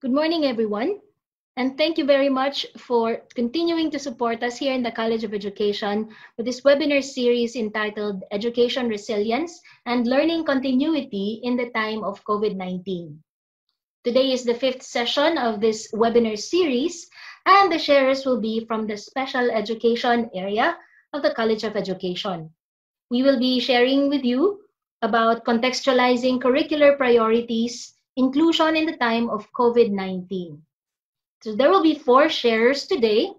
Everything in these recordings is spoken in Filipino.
Good morning, everyone, and thank you very much for continuing to support us here in the College of Education with this webinar series entitled Education Resilience and Learning Continuity in the Time of COVID-19. Today is the 5th session of this webinar series, and the sharers will be from the Special Education area of the College of Education. We will be sharing with you about contextualizing curricular priorities, inclusion in the time of COVID-19. So there will be 4 sharers today.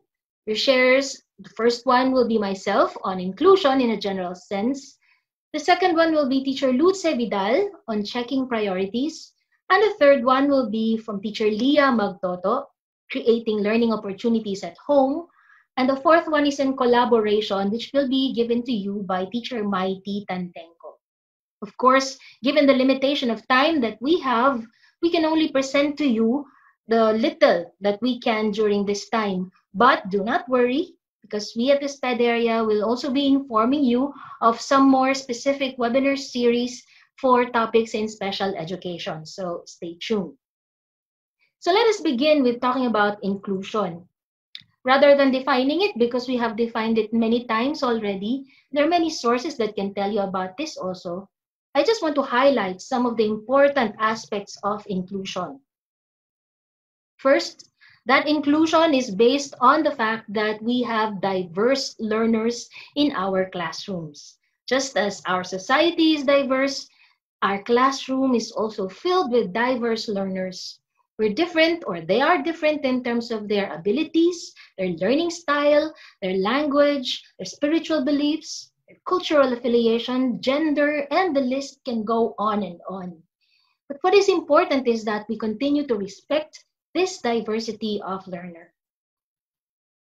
Your sharers, the first one will be myself on inclusion in a general sense. The second one will be teacher Lutze-Vidal on checking priorities. And the third one will be from teacher Magtoto, creating learning opportunities at home. And the fourth one is in collaboration, which will be given to you by teacher Tantengco. Of course, given the limitation of time that we have, we can only present to you the little that we can during this time. But do not worry, because we at the SPED area will also be informing you of some more specific webinar series for topics in special education. So stay tuned. So let us begin with talking about inclusion. Rather than defining it, because we have defined it many times already, there are many sources that can tell you about this also. I just want to highlight some of the important aspects of inclusion. First, that inclusion is based on the fact that we have diverse learners in our classrooms. Just as our society is diverse, our classroom is also filled with diverse learners. We're different, or they are different in terms of their abilities, their learning style, their language, their spiritual beliefs, their cultural affiliation, gender, and the list can go on and on. But what is important is that we continue to respect this diversity of learner.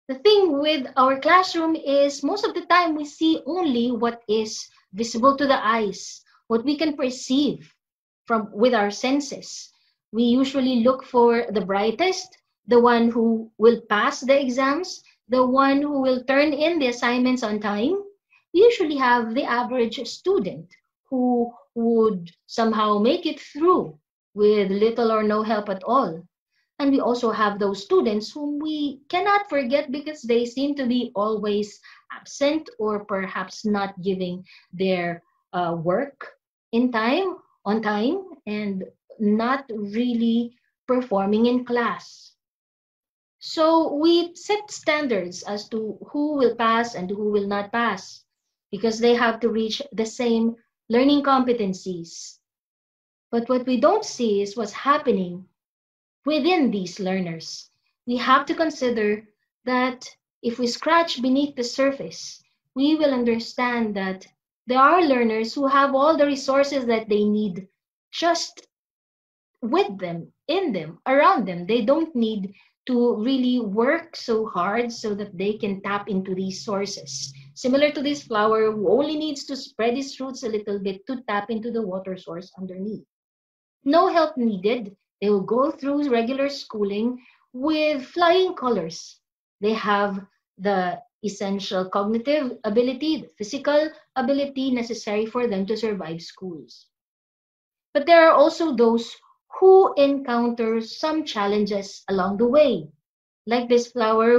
The thing with our classroom is most of the time we see only what is visible to the eyes, what we can perceive with our senses. We usually look for the brightest, the one who will pass the exams, the one who will turn in the assignments on time. We usually have the average student who would somehow make it through with little or no help at all. And we also have those students whom we cannot forget because they seem to be always absent or perhaps not giving their work on time, and not really performing in class. So we set standards as to who will pass and who will not pass because they have to reach the same learning competencies. But what we don't see is what's happening within these learners. We have to consider that if we scratch beneath the surface, we will understand that there are learners who have all the resources that they need just with them, in them, around them. They don't need to really work so hard so that they can tap into these sources. Similar to this flower who only needs to spread its roots a little bit to tap into the water source underneath. No help needed. They will go through regular schooling with flying colors. They have the essential cognitive ability, the physical ability necessary for them to survive schools. But there are also those who encounter some challenges along the way, like this flower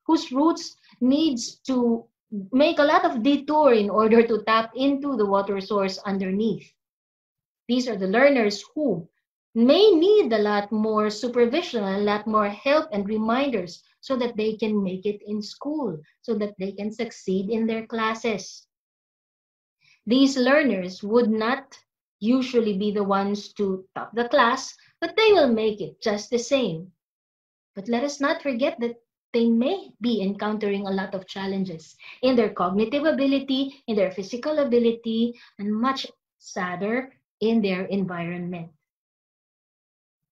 whose roots needs to make a lot of detour in order to tap into the water source underneath. These are the learners who may need a lot more supervision, a lot more help and reminders so that they can make it in school, so that they can succeed in their classes. These learners would not usually be the ones to top the class, but they will make it just the same. But let us not forget that they may be encountering a lot of challenges in their cognitive ability, in their physical ability, and much sadder in their environment.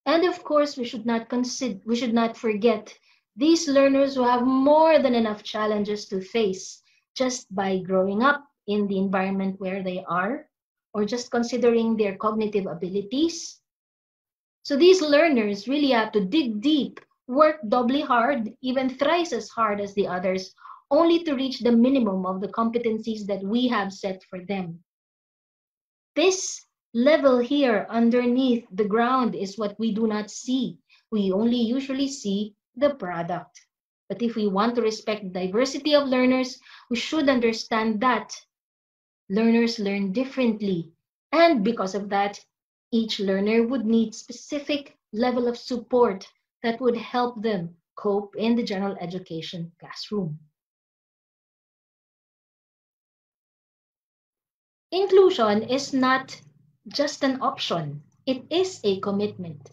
And of course, we should not forget these learners who have more than enough challenges to face just by growing up in the environment where they are, or just considering their cognitive abilities. So these learners really have to dig deep, work doubly hard, even thrice as hard as the others, only to reach the minimum of the competencies that we have set for them. This level here underneath the ground is what we do not see. we only usually see the product. But if we want to respect diversity of learners, we should understand that learners learn differently. And because of that, each learner would need specific level of support that would help them cope in the general education classroom. Inclusion is not just an option, it is a commitment.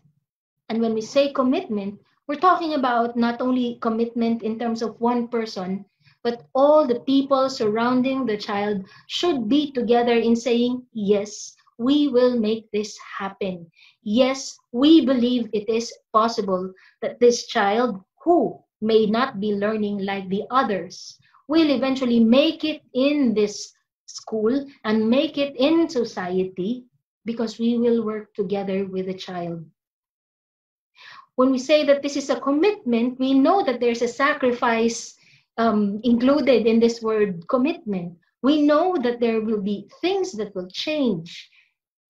And when we say commitment, we're talking about not only commitment in terms of one person, but all the people surrounding the child should be together in saying, yes, we will make this happen. Yes, we believe it is possible that this child, who may not be learning like the others, will eventually make it in this school and make it in society because we will work together with the child. When we say that this is a commitment, we know that there's a sacrifice included in this word commitment. We know that there will be things that will change.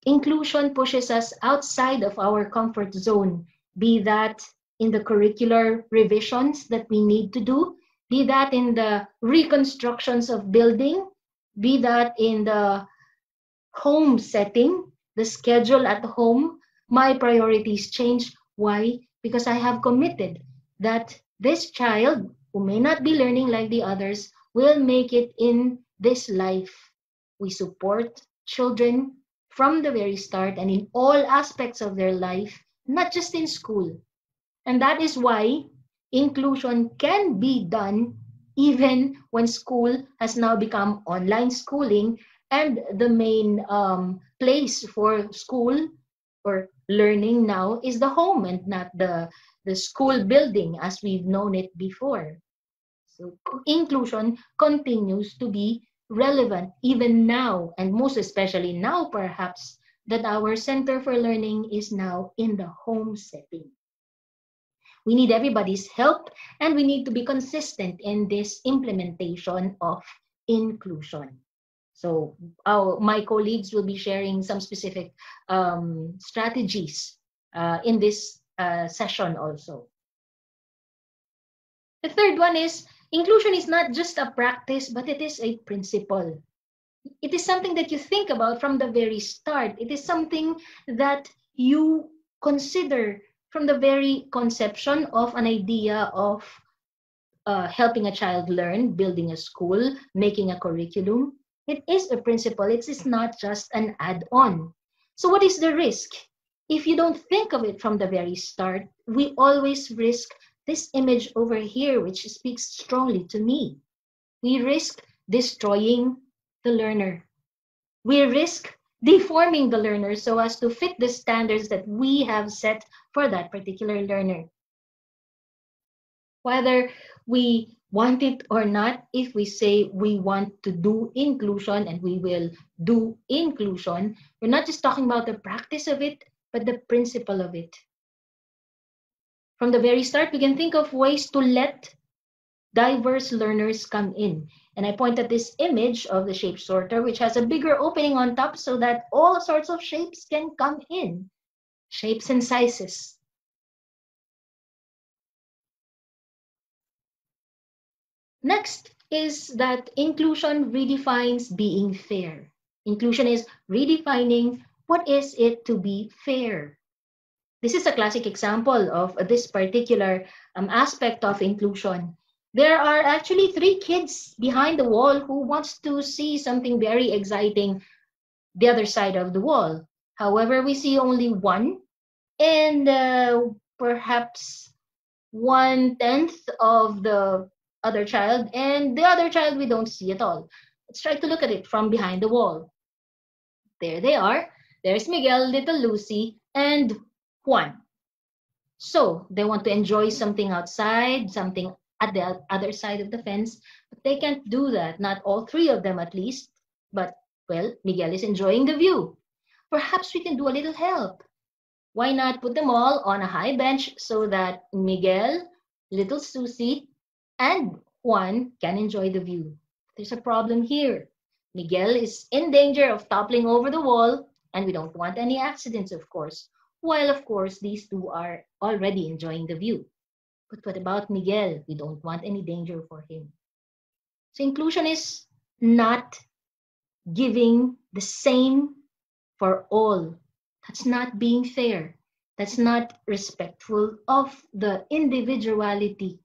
Inclusion pushes us outside of our comfort zone, be that in the curricular revisions that we need to do, be that in the reconstructions of building, be that in the home setting, the schedule at home. My priorities change. Why? Because I have committed that this child, who may not be learning like the others, will make it in this life. We support children from the very start and in all aspects of their life, not just in school. And that is why inclusion can be done even when school has now become online schooling and the main place for school or learning now is the home and not the school building as we've known it before. So inclusion continues to be relevant even now, and most especially now perhaps that our Center for Learning is now in the home setting. We need everybody's help, and we need to be consistent in this implementation of inclusion. So my colleagues will be sharing some specific strategies in this session also. The third one is inclusion is not just a practice, but it is a principle. It is something that you think about from the very start. It is something that you consider from the very conception of an idea of helping a child learn, building a school, making a curriculum. It is a principle. It is not just an add-on. So what is the risk? If you don't think of it from the very start, we always risk this image over here, which speaks strongly to me. We risk destroying the learner. We risk deforming the learner so as to fit the standards that we have set for that particular learner. Whether we want it or not, if we say we want to do inclusion and we will do inclusion, we're not just talking about the practice of it, but the principle of it. From the very start, we can think of ways to let diverse learners come in. And I point at this image of the shape sorter, which has a bigger opening on top so that all sorts of shapes can come in, shapes and sizes. Next is that inclusion redefines being fair. Inclusion is redefining what is it to be fair. This is a classic example of this particular aspect of inclusion. There are actually 3 kids behind the wall who wants to see something very exciting the other side of the wall. However, we see only one, and perhaps 1/10 of the other child, and the other child we don't see at all. Let's try to look at it from behind the wall. There they are. There's Miguel, little Lucy, and Juan. So they want to enjoy something outside, something at the other side of the fence, but they can't do that, not all 3 of them at least. But, well, Miguel is enjoying the view. Perhaps we can do a little help. Why not put them all on a high bench so that Miguel, little Susie, and Juan can enjoy the view? There's a problem here. Miguel is in danger of toppling over the wall, and we don't want any accidents, of course. while of course these two are already enjoying the view. But what about Miguel? We don't want any danger for him. So inclusion is not giving the same for all. That's not being fair. That's not respectful of the individuality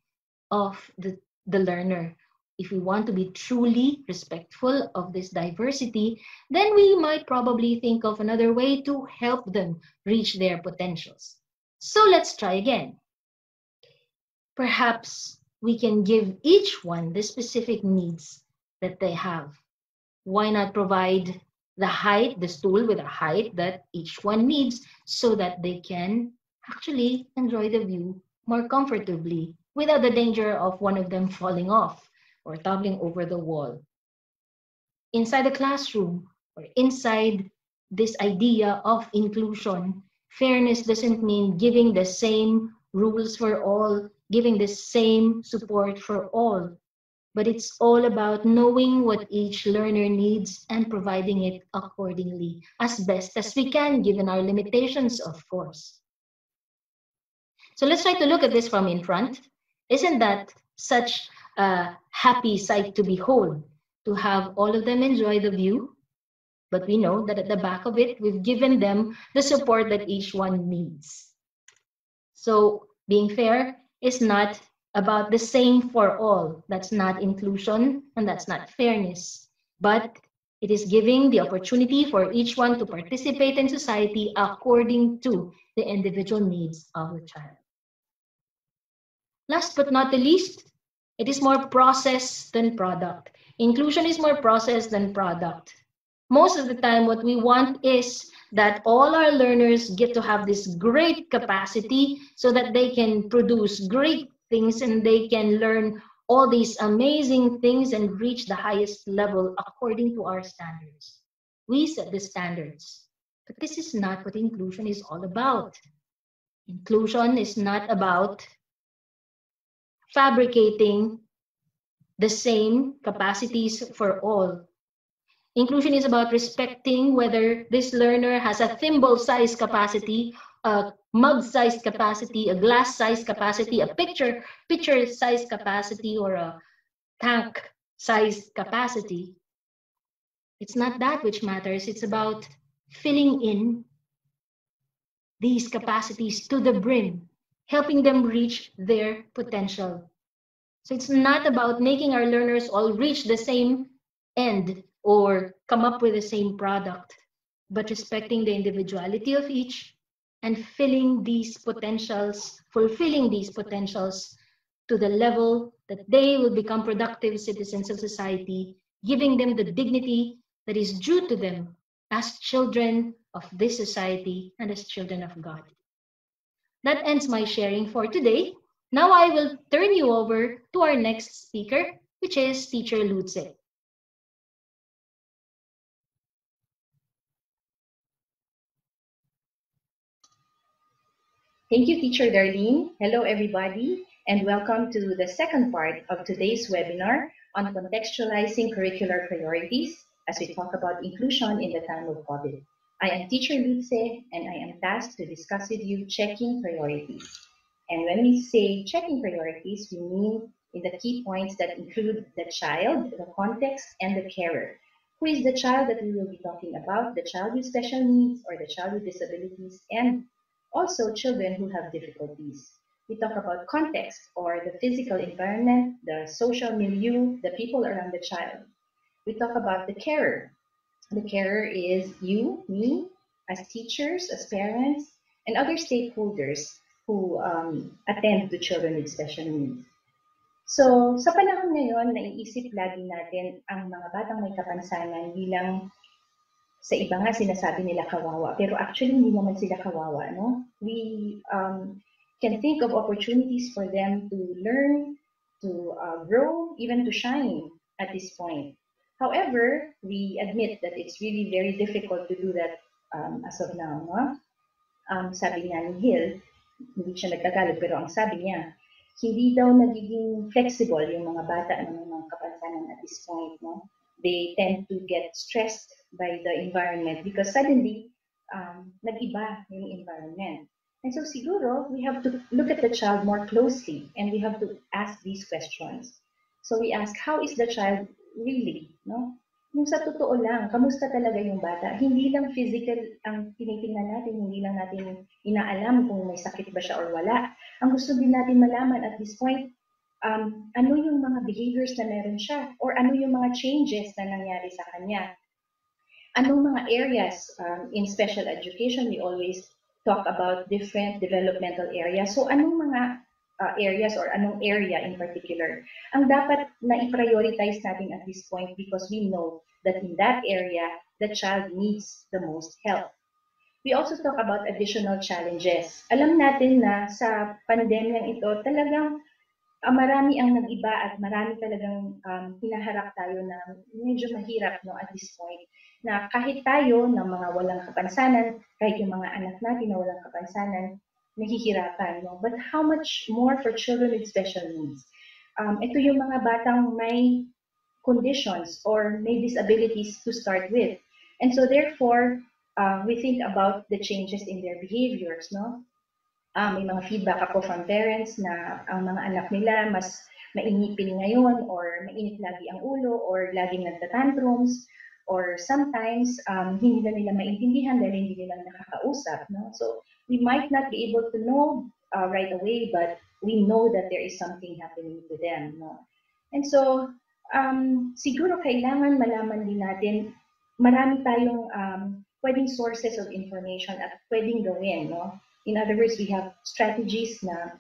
of the learner. If we want to be truly respectful of this diversity, then we might probably think of another way to help them reach their potentials. So let's try again. Perhaps we can give each one the specific needs that they have. Why not provide the height, the stool with a height that each one needs so that they can actually enjoy the view more comfortably without the danger of one of them falling off or toppling over the wall. Inside the classroom or inside this idea of inclusion, fairness doesn't mean giving the same rules for all, giving the same support for all. But it's all about knowing what each learner needs and providing it accordingly, as best as we can, given our limitations, of course. So let's try to look at this from in front. Isn't that such a happy sight to behold, to have all of them enjoy the view? But we know that at the back of it, we've given them the support that each one needs. So being fair is not about the same for all. That's not inclusion and that's not fairness. But it is giving the opportunity for each one to participate in society according to the individual needs of the child. Last but not the least, it is more process than product. Inclusion is more process than product. Most of the time, what we want is that all our learners get to have this great capacity so that they can produce great things and they can learn all these amazing things and reach the highest level according to our standards. We set the standards, but this is not what inclusion is all about. Inclusion is not about fabricating the same capacities for all. Inclusion is about respecting whether this learner has a thimble-sized capacity, a mug-sized capacity, a glass-sized capacity, a picture-sized capacity, or a tank-sized capacity. It's not that which matters. It's about filling in these capacities to the brim, helping them reach their potential. So it's not about making our learners all reach the same end or come up with the same product, but respecting the individuality of each and filling these potentials, fulfilling these potentials to the level that they will become productive citizens of society, giving them the dignity that is due to them as children of this society and as children of God. That ends my sharing for today. Now I will turn you over to our next speaker, which is Teacher Lutze. Thank you, Teacher Darlene. Hello, everybody, and welcome to the second part of today's webinar on contextualizing curricular priorities as we talk about inclusion in the time of COVID. I am Teacher Lutze, and I am tasked to discuss with you checking priorities. And when we say checking priorities, we mean in the key points that include the child, the context, and the carer. Who is the child that we will be talking about? The child with special needs or the child with disabilities, and also children who have difficulties. We talk about context or the physical environment, the social milieu, the people around the child. We talk about the carer. The carer is you, me, as teachers, as parents, and other stakeholders who attend to children with special needs. So, sa panahon ngayon, naiisip lagi natin ang mga batang may kapansanan bilang sa iba nga sinasabi nila kawawa, pero actually hindi naman sila kawawa, no? We can think of opportunities for them to learn, to grow, even to shine at this point. However, we admit that it's really very difficult to do that as of now, no? Sabi nga ni Hill, hindi siya nagtagalog, pero ang sabi niya, hindi daw nagiging flexible yung mga bata ng mga kapansanan at this point, no? They tend to get stressed by the environment because suddenly nag-iba yung environment. And so siguro, we have to look at the child more closely and we have to ask these questions. So we ask, how is the child really? No? Yung sa totoo lang, kamusta talaga yung bata? Hindi lang physical ang tinitingnan natin, hindi lang natin inaalam kung may sakit ba siya or wala. Ang gusto din natin malaman at this point, ano yung mga behaviors na meron siya or ano yung mga changes na nangyari sa kanya. Anong mga areas in special education, we always talk about different developmental areas. So anong mga areas or anong area in particular ang dapat na i-prioritize natin at this point because we know that in that area, the child needs the most help. We also talk about additional challenges. Alam natin na sa pandemyang ito, talagang marami ang nag-iba at marami talagang hinaharap tayo na medyo mahirap no, at this point. Na kahit tayo ng mga walang kapansanan, kahit yung mga anak natin na walang kapansanan, nahihirapan. No? But how much more for children with special needs? Ito yung mga batang may conditions or may disabilities to start with. And so therefore, we think about the changes in their behaviors. No? May mga feedback ako from parents na ang mga anak nila mas mainipin ngayon or mainit lagi ang ulo or laging nagtatantrums or sometimes hindi na nila maintindihan dahil hindi nila nakakausap. No? So we might not be able to know right away, but we know that there is something happening to them. No? And so siguro kailangan malaman din natin, marami tayong pwedeng sources of information at pwedeng gawin. No? In other words, we have strategies na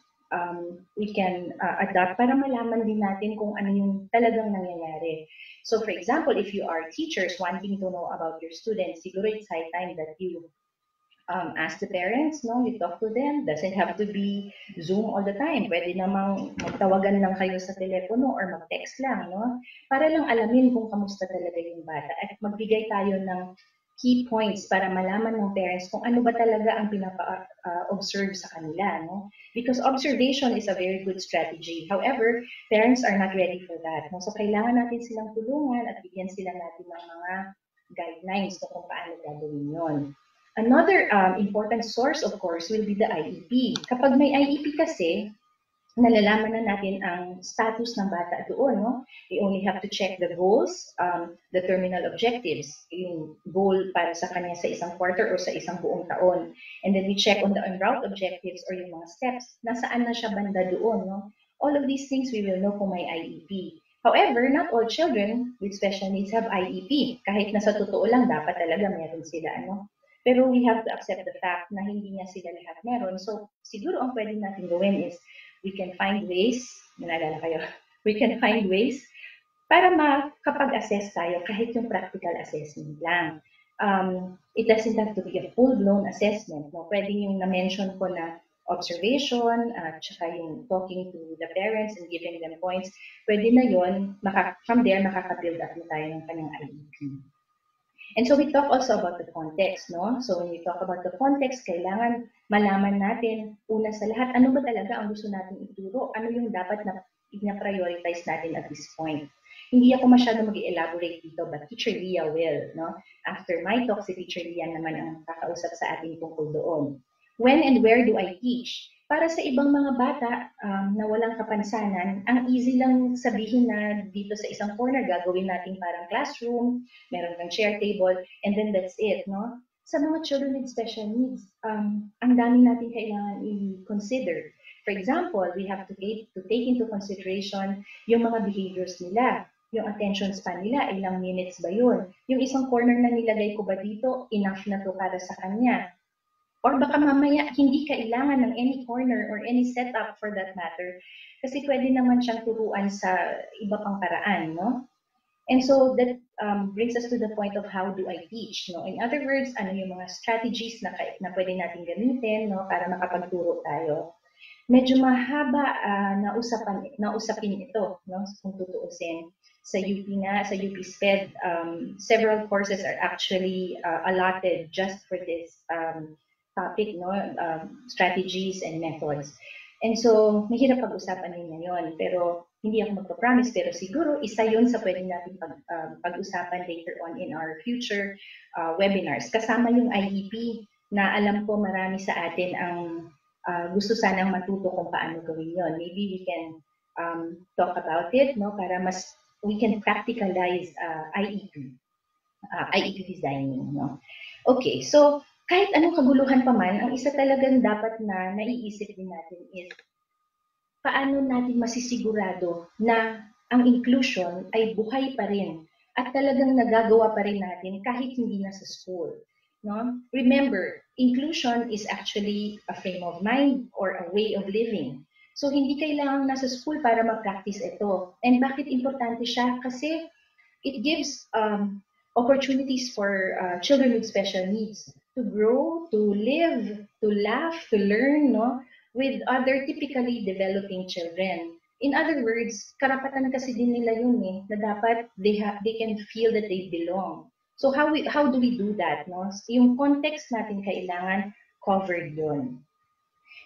we can adapt para malaman din natin kung ano yung talagang nangyayari. So for example, if you are teachers wanting to know about your students, siguro it's high time that you ask the parents, no? You talk to them. Doesn't have to be Zoom all the time. Pwede namang magtawagan lang kayo sa telepono or mag-text lang, no? Para lang alamin kung kamusta talaga yung bata at magbigay tayo ng key points para malaman ng parents kung ano ba talaga ang pinapa-observe sa kanila, no? Because observation is a very good strategy. However, parents are not ready for that. No? So kailangan natin silang tulungan at bigyan sila natin ng mga guidelines kung paano gagawin yon. Another important source, of course, will be the IEP. Kapag may IEP kasi, nalalaman na natin ang status ng bata doon. No? We only have to check the goals, the terminal objectives, yung goal para sa kanya sa isang quarter or sa isang buong taon. And then we check on the en route objectives or yung mga steps, nasaan na siya banda doon. No? All of these things we will know kung may IEP. However, not all children with special needs have IEP. Kahit na sa totoo lang, dapat talaga meron sila. Ano? Pero we have to accept the fact na hindi niya sila lahat meron. So, siguro ang pwede natin gawin is we can find ways, nalala kayo, we can find ways para makapag-assess tayo kahit yung practical assessment lang. It doesn't have to be a full-blown assessment. No? Pwede yung na-mention ko na observation, tsaka yung talking to the parents and giving them points. Pwede na yun, from there, makaka-build up na tayo ng kanyang IEP. And so we talk also about the context, no? So when we talk about the context, kailangan malaman natin, una sa lahat, ano ba talaga ang gusto natin ituro? Ano yung dapat na i-prioritize natin at this point? Hindi ako masyado mag-elaborate dito, but Teacher Leah will, no? After my talk, si Teacher Leah naman ang kakausap sa atin tungkol doon. When and where do I teach? Para sa ibang mga bata na walang kapansanan, ang easy lang sabihin na dito sa isang corner gagawin natin parang classroom, meron kang chair table, and then that's it, no? Sa mga children with special needs, ang dami natin kailangan i-consider. For example, we have to take into consideration yung mga behaviors nila, yung attention span nila, ilang minutes ba yun? Yung isang corner na nilagay ko ba dito, enough na to para sa kanya? Or baka mamaya hindi kailangan ng any corner or any setup for that matter. Kasi pwede naman siyang turuan sa iba pang paraan, no? And so that brings us to the point of how do I teach, no? In other words, ano yung mga strategies na pwede natin gamitin, no? Para makapagturo tayo. Medyo mahaba na usapin ito, no? Kung tutuusin. Sa UP nga, sa UP SPED, several courses are actually allotted just for this topic, no? Strategies and methods. And so, mahirap pag-usapan din ngayon, pero hindi ako magpa-promise, pero siguro isa yun sa pwede natin pag-usapan later on in our future webinars. Kasama yung IEP na alam ko marami sa atin ang gusto sanang matuto kung paano gawin yun. Maybe we can talk about it, no, para mas we can practicalize IEP designing, no. Okay, so kahit anong kaguluhan pa man, ang isa talagang dapat na naiisip din natin is paano natin masisigurado na ang inclusion ay buhay pa rin at talagang nagagawa pa rin natin kahit hindi na sa school. No? Remember, inclusion is actually a frame of mind or a way of living. So hindi kailangang nasa school para mag-practice ito. And bakit importante siya? Kasi it gives opportunities for children with special needs to grow, to live, to laugh, to learn, no, with other typically developing children. In other words, karapatan kasi din nila yun na dapat they can feel that they belong. So how do we do that, no? Yung context natin kailangan covered yun.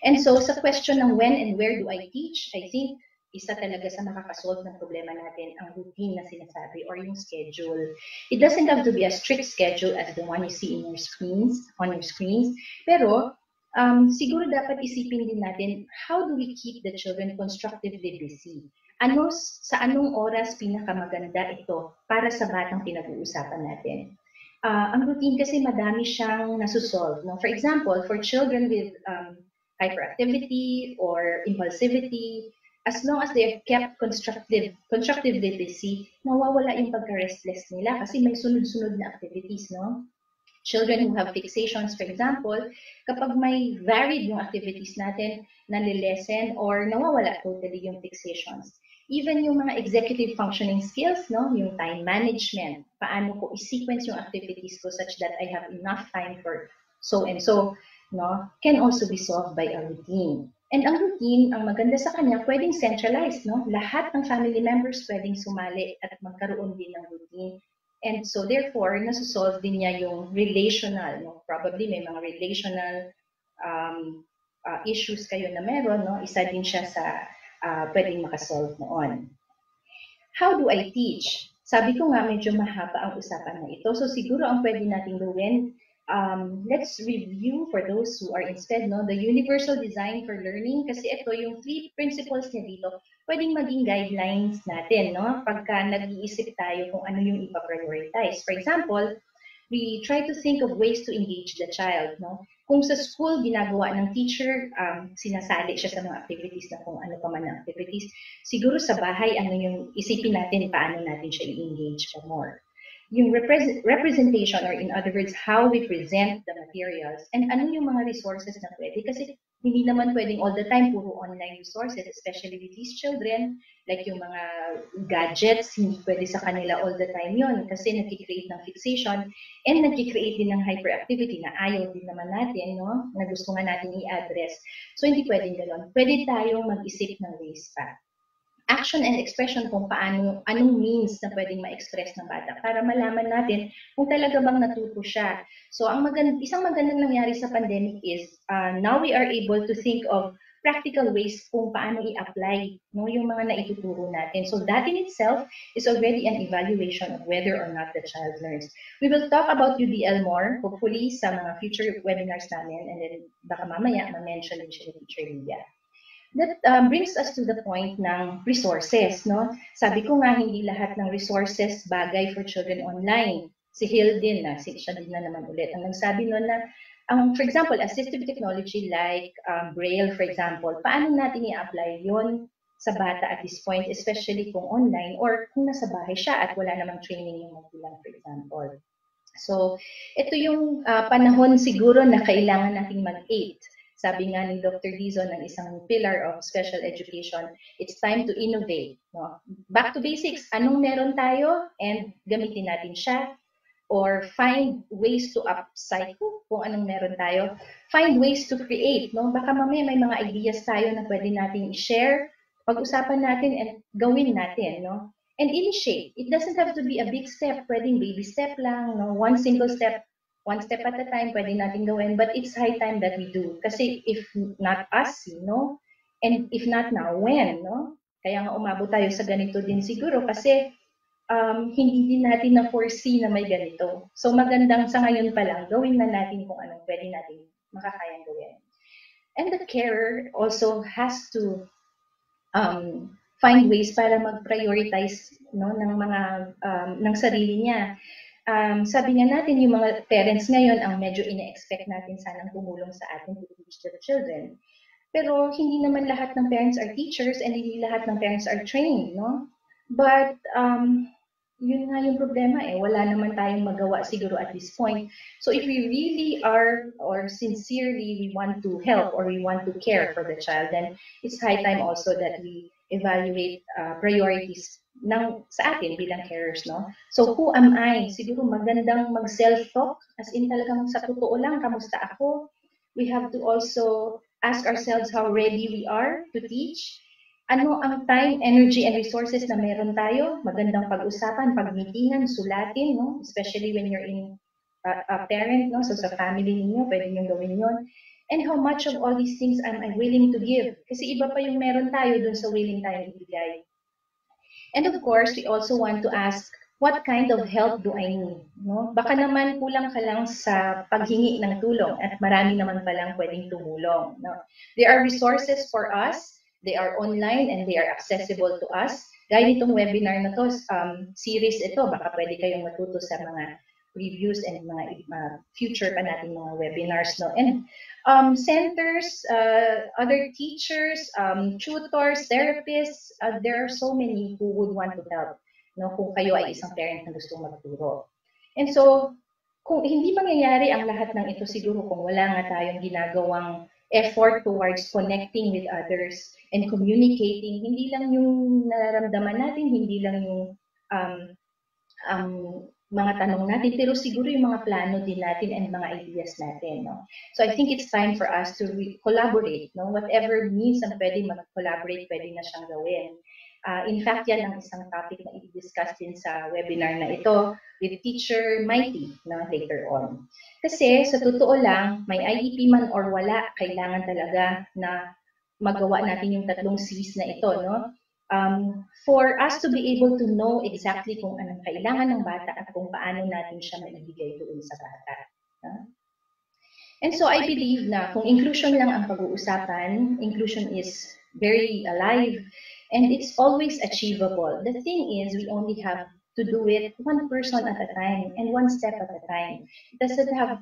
And so sa question ng when and where do I teach, I think isa talaga sa makakasolve ng problema natin ang routine na sinasabi or yung schedule. It doesn't have to be a strict schedule as the one you see in your screens, on your screens, pero siguro dapat isipin din natin, how do we keep the children constructively busy? Sa anong oras pinakamaganda ito para sa batang pinag-uusapan natin? Ang routine kasi madami siyang nasusolve. No? For example, for children with hyperactivity or impulsivity, as long as they're kept constructively busy, nawawala yung pagka-restless nila kasi may sunod-sunod na activities, no? Children who have fixations, for example, kapag may varied yung activities natin, nalilesen or nawawala totally yung fixations. Even yung mga executive functioning skills, no? Yung time management, paano ko i-sequence yung activities ko such that I have enough time for so and so, no? Can also be solved by a routine. And ang routine, ang maganda sa kanya, pwedeng centralized, no? Lahat ng family members pwedeng sumali at magkaroon din ng routine. And so therefore, nasusolve din niya yung relational, no? Probably may mga relational issues kayo na meron, no? Isa din siya sa pwedeng makasolve noon. How do I teach? Sabi ko nga, medyo mahaba ang usapan na ito. So siguro ang pwede natin gawin, let's review for those who are instead, no, the universal design for learning, kasi ito yung 3 principles niya dito, pwedeng maging guidelines natin, no, pagka nag-iisip tayo kung ano yung ipa-prioritize. For example, we try to think of ways to engage the child, no. Kung sa school ginagawa ng teacher, sinasali siya sa mga activities na kung ano pa man ang activities, siguro sa bahay, ano yung isipin natin, paano natin siya i-engage pa more. Yung representation, or in other words, how we present the materials, and ano yung mga resources na pwede. Kasi hindi naman pwedeng all the time puro online resources, especially with these children, like yung mga gadgets, hindi pwede sa kanila all the time yun kasi nag-create ng fixation and nag-create din ng hyperactivity na ayaw din naman natin, no? Na gusto nga natin i-address. So hindi pwedeng gano'n. Pwede tayong mag-isip ng ways pa. Action and expression kung paano, anong means na pwedeng ma-express ng bata para malaman natin kung talaga bang natuto siya. So isang magandang nangyari sa pandemic is now we are able to think of practical ways kung paano i-apply, no, yung mga naituturo natin. So that in itself is already an evaluation of whether or not the child learns. We will talk about UDL more, hopefully, sa mga future webinars namin, and then baka mamaya ma-mention din siya ni Teacher Olivia. That brings us to the point ng resources, no? Sabi ko nga, hindi lahat ng resources bagay for children online. Si Hill din, siya din na naman ulit. Ang nagsabi nun na, for example, assistive technology like Braille, for example, paano natin i-apply yon sa bata at this point, especially kung online or kung nasa bahay siya at wala namang training yung magulang, for example. So, ito yung panahon siguro na kailangan nating mag-8. Sabi nga ni Dr. Dizon ng isang pillar of special education, it's time to innovate. No? Back to basics, anong meron tayo and gamitin natin siya, or find ways to upcycle kung anong meron tayo, find ways to create. No? Baka mamaya may mga ideas tayo na pwede natin i-share, pag-usapan natin and gawin natin. No? And initiate. It doesn't have to be a big step, pwedeng baby step lang, no? One single step, one step at a time, pwede natin gawin, but it's high time that we do. Kasi if not us, and if not now, when, no? Kaya nga umabot tayo sa ganito din siguro kasi hindi din natin na-foresee na may ganito. So magandang sa ngayon pa lang, gawin na natin kung anong pwede natin makakayang gawin. And the carer also has to find ways para mag-prioritize ng mga ng sarili niya. Sabi nga natin, yung mga parents ngayon ang medyo ine-expect natin sanang tumulong sa atin to teach the children. Pero hindi naman lahat ng parents are teachers and hindi lahat ng parents are trained, no? But yun nga yung problema wala naman tayong magawa siguro at this point. So if we really are or sincerely we want to help or we want to care for the child, then it's high time also that we evaluate priorities sa atin bilang carers, no? So who am I? Siguro magandang mag-self-talk, as in talagang sa totoo lang, kamusta ako? We have to also ask ourselves how ready we are to teach. Ano ang time, energy, and resources na meron tayo? Magandang pag-usapan, pag-meetingan, sulatin, no? Especially when you're in a parent, no? So sa family niyo, pwede nyo gawin yun. And how much of all these things am I willing to give? Kasi iba pa yung meron tayo dun sa willing tayong ibigay. And of course, we also want to ask, what kind of help do I need? No? Baka naman kulang ka lang sa paghingi ng tulong at marami naman palang pwedeng tumulong. No? There are resources for us. They are online and they are accessible to us. Gaya nitong webinar na to, series ito, baka pwede kayong matuto sa mga reviews and mga future pa natin mga webinars. No? And centers, other teachers, tutors, therapists, there are so many who would want to help, no, kung kayo ay isang parent na gustong magturo. And so, kung hindi mangyayari ang lahat ng ito siguro kung wala nga tayong ginagawang effort towards connecting with others and communicating, hindi lang yung nararamdaman natin, hindi lang yung mga tanong natin, pero siguro yung mga plano din natin and mga ideas natin. No? So I think it's time for us to collaborate. No? Whatever means ang pwede mag-collaborate, pwede na siyang gawin. In fact, yan ang isang topic na i-discuss din sa webinar na ito with Teacher Mighty later on. Kasi sa totoo lang, may IEP man or wala, kailangan talaga na magawa natin yung tatlong C's na ito. No? For us to be able to know exactly kung anong kailangan ng bata at kung paano natin siya maibigay doon sa bata. And so I believe na kung inclusion lang ang pag-uusapan, inclusion is very alive and it's always achievable. The thing is, we only have to do it one person at a time and one step at a time.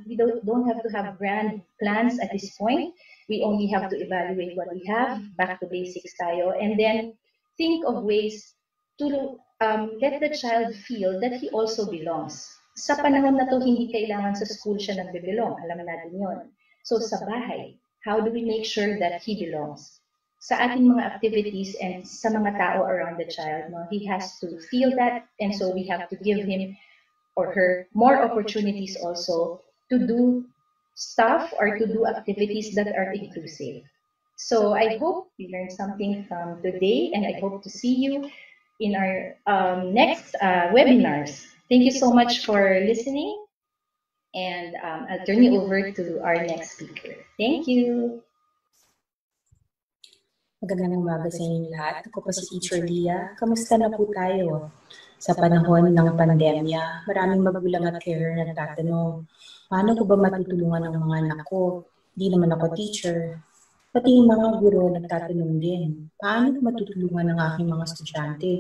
We don't have to have grand plans at this point. We only have to evaluate what we have, back to basics tayo, and then think of ways to let the child feel that he also belongs. Sa panahon na to, hindi kailangan sa school siya nagbe-belong. Alam natin yon. So sa bahay, how do we make sure that he belongs? Sa ating mga activities and sa mga tao around the child, no, he has to feel that, and so we have to give him or her more opportunities also to do stuff or to do activities that are inclusive. So I hope you learned something from today, and I hope to see you in our next webinars. Thank you so much for listening, and I'll turn you over to our next speaker. Thank you. Magandang umaga sa inyong lahat. Ako po si Teacher Leah. Kamusta na po tayo? Sa panahon ng pandemya, maraming magulang at carer na nagtatanong, paano ko ba matutulungan ang mga anak ko? Di naman ako teacher. Pati yung mga guro nagtatanong din, paano ko matutulungan ang aking mga estudyante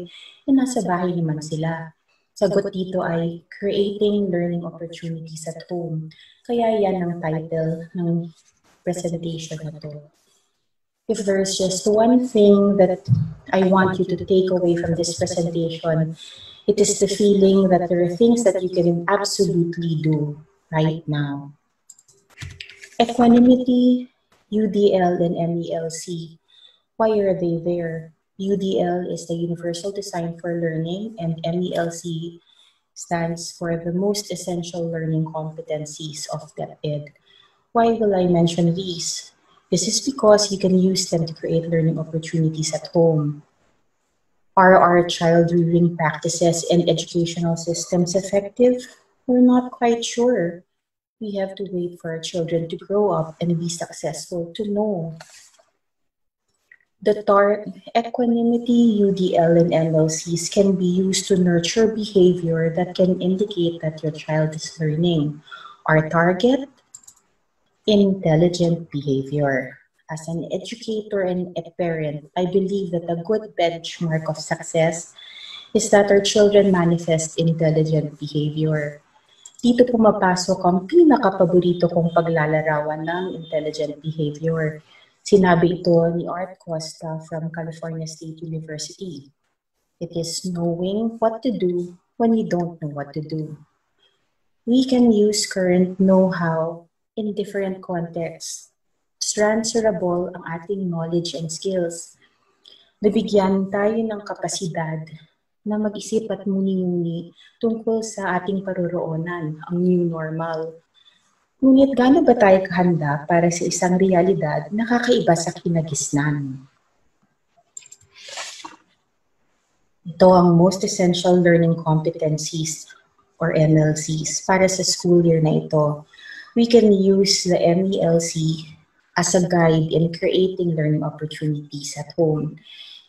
na nasa bahay naman sila? Sagot dito ay Creating Learning Opportunities at Home. Kaya yan ang title ng presentation na to. If there's just one thing that I want you to take away from this presentation, it is the feeling that there are things that you can absolutely do right now. Equanimity, UDL, and MELC. Why are they there? UDL is the Universal Design for Learning, and MELC stands for the most essential learning competencies of DepEd. Why will I mention these? This is because you can use them to create learning opportunities at home. Are our child-rearing practices and educational systems effective? We're not quite sure. We have to wait for our children to grow up and be successful to know. Equanimity, UDL, and MELCs can be used to nurture behavior that can indicate that your child is learning. Our target, intelligent behavior. As an educator and a parent, I believe that a good benchmark of success is that our children manifest intelligent behavior. Dito pumapasok ang pinakapaborito kong paglalarawan ng intelligent behavior. Sinabi ito ni Art Costa from California State University. It is knowing what to do when you don't know what to do. We can use current know-how in different contexts. Transferable ang ating knowledge and skills. Nabigyan tayo ng kapasidad na mag-isip at muni-muni tungkol sa ating paroroonan, ang new normal. Ngunit gaano ba tayo kahanda para sa isang realidad na kakaiba sa kinagisnan? Ito ang most essential learning competencies or MELCs para sa school year na ito. We can use the MELC as a guide in creating learning opportunities at home.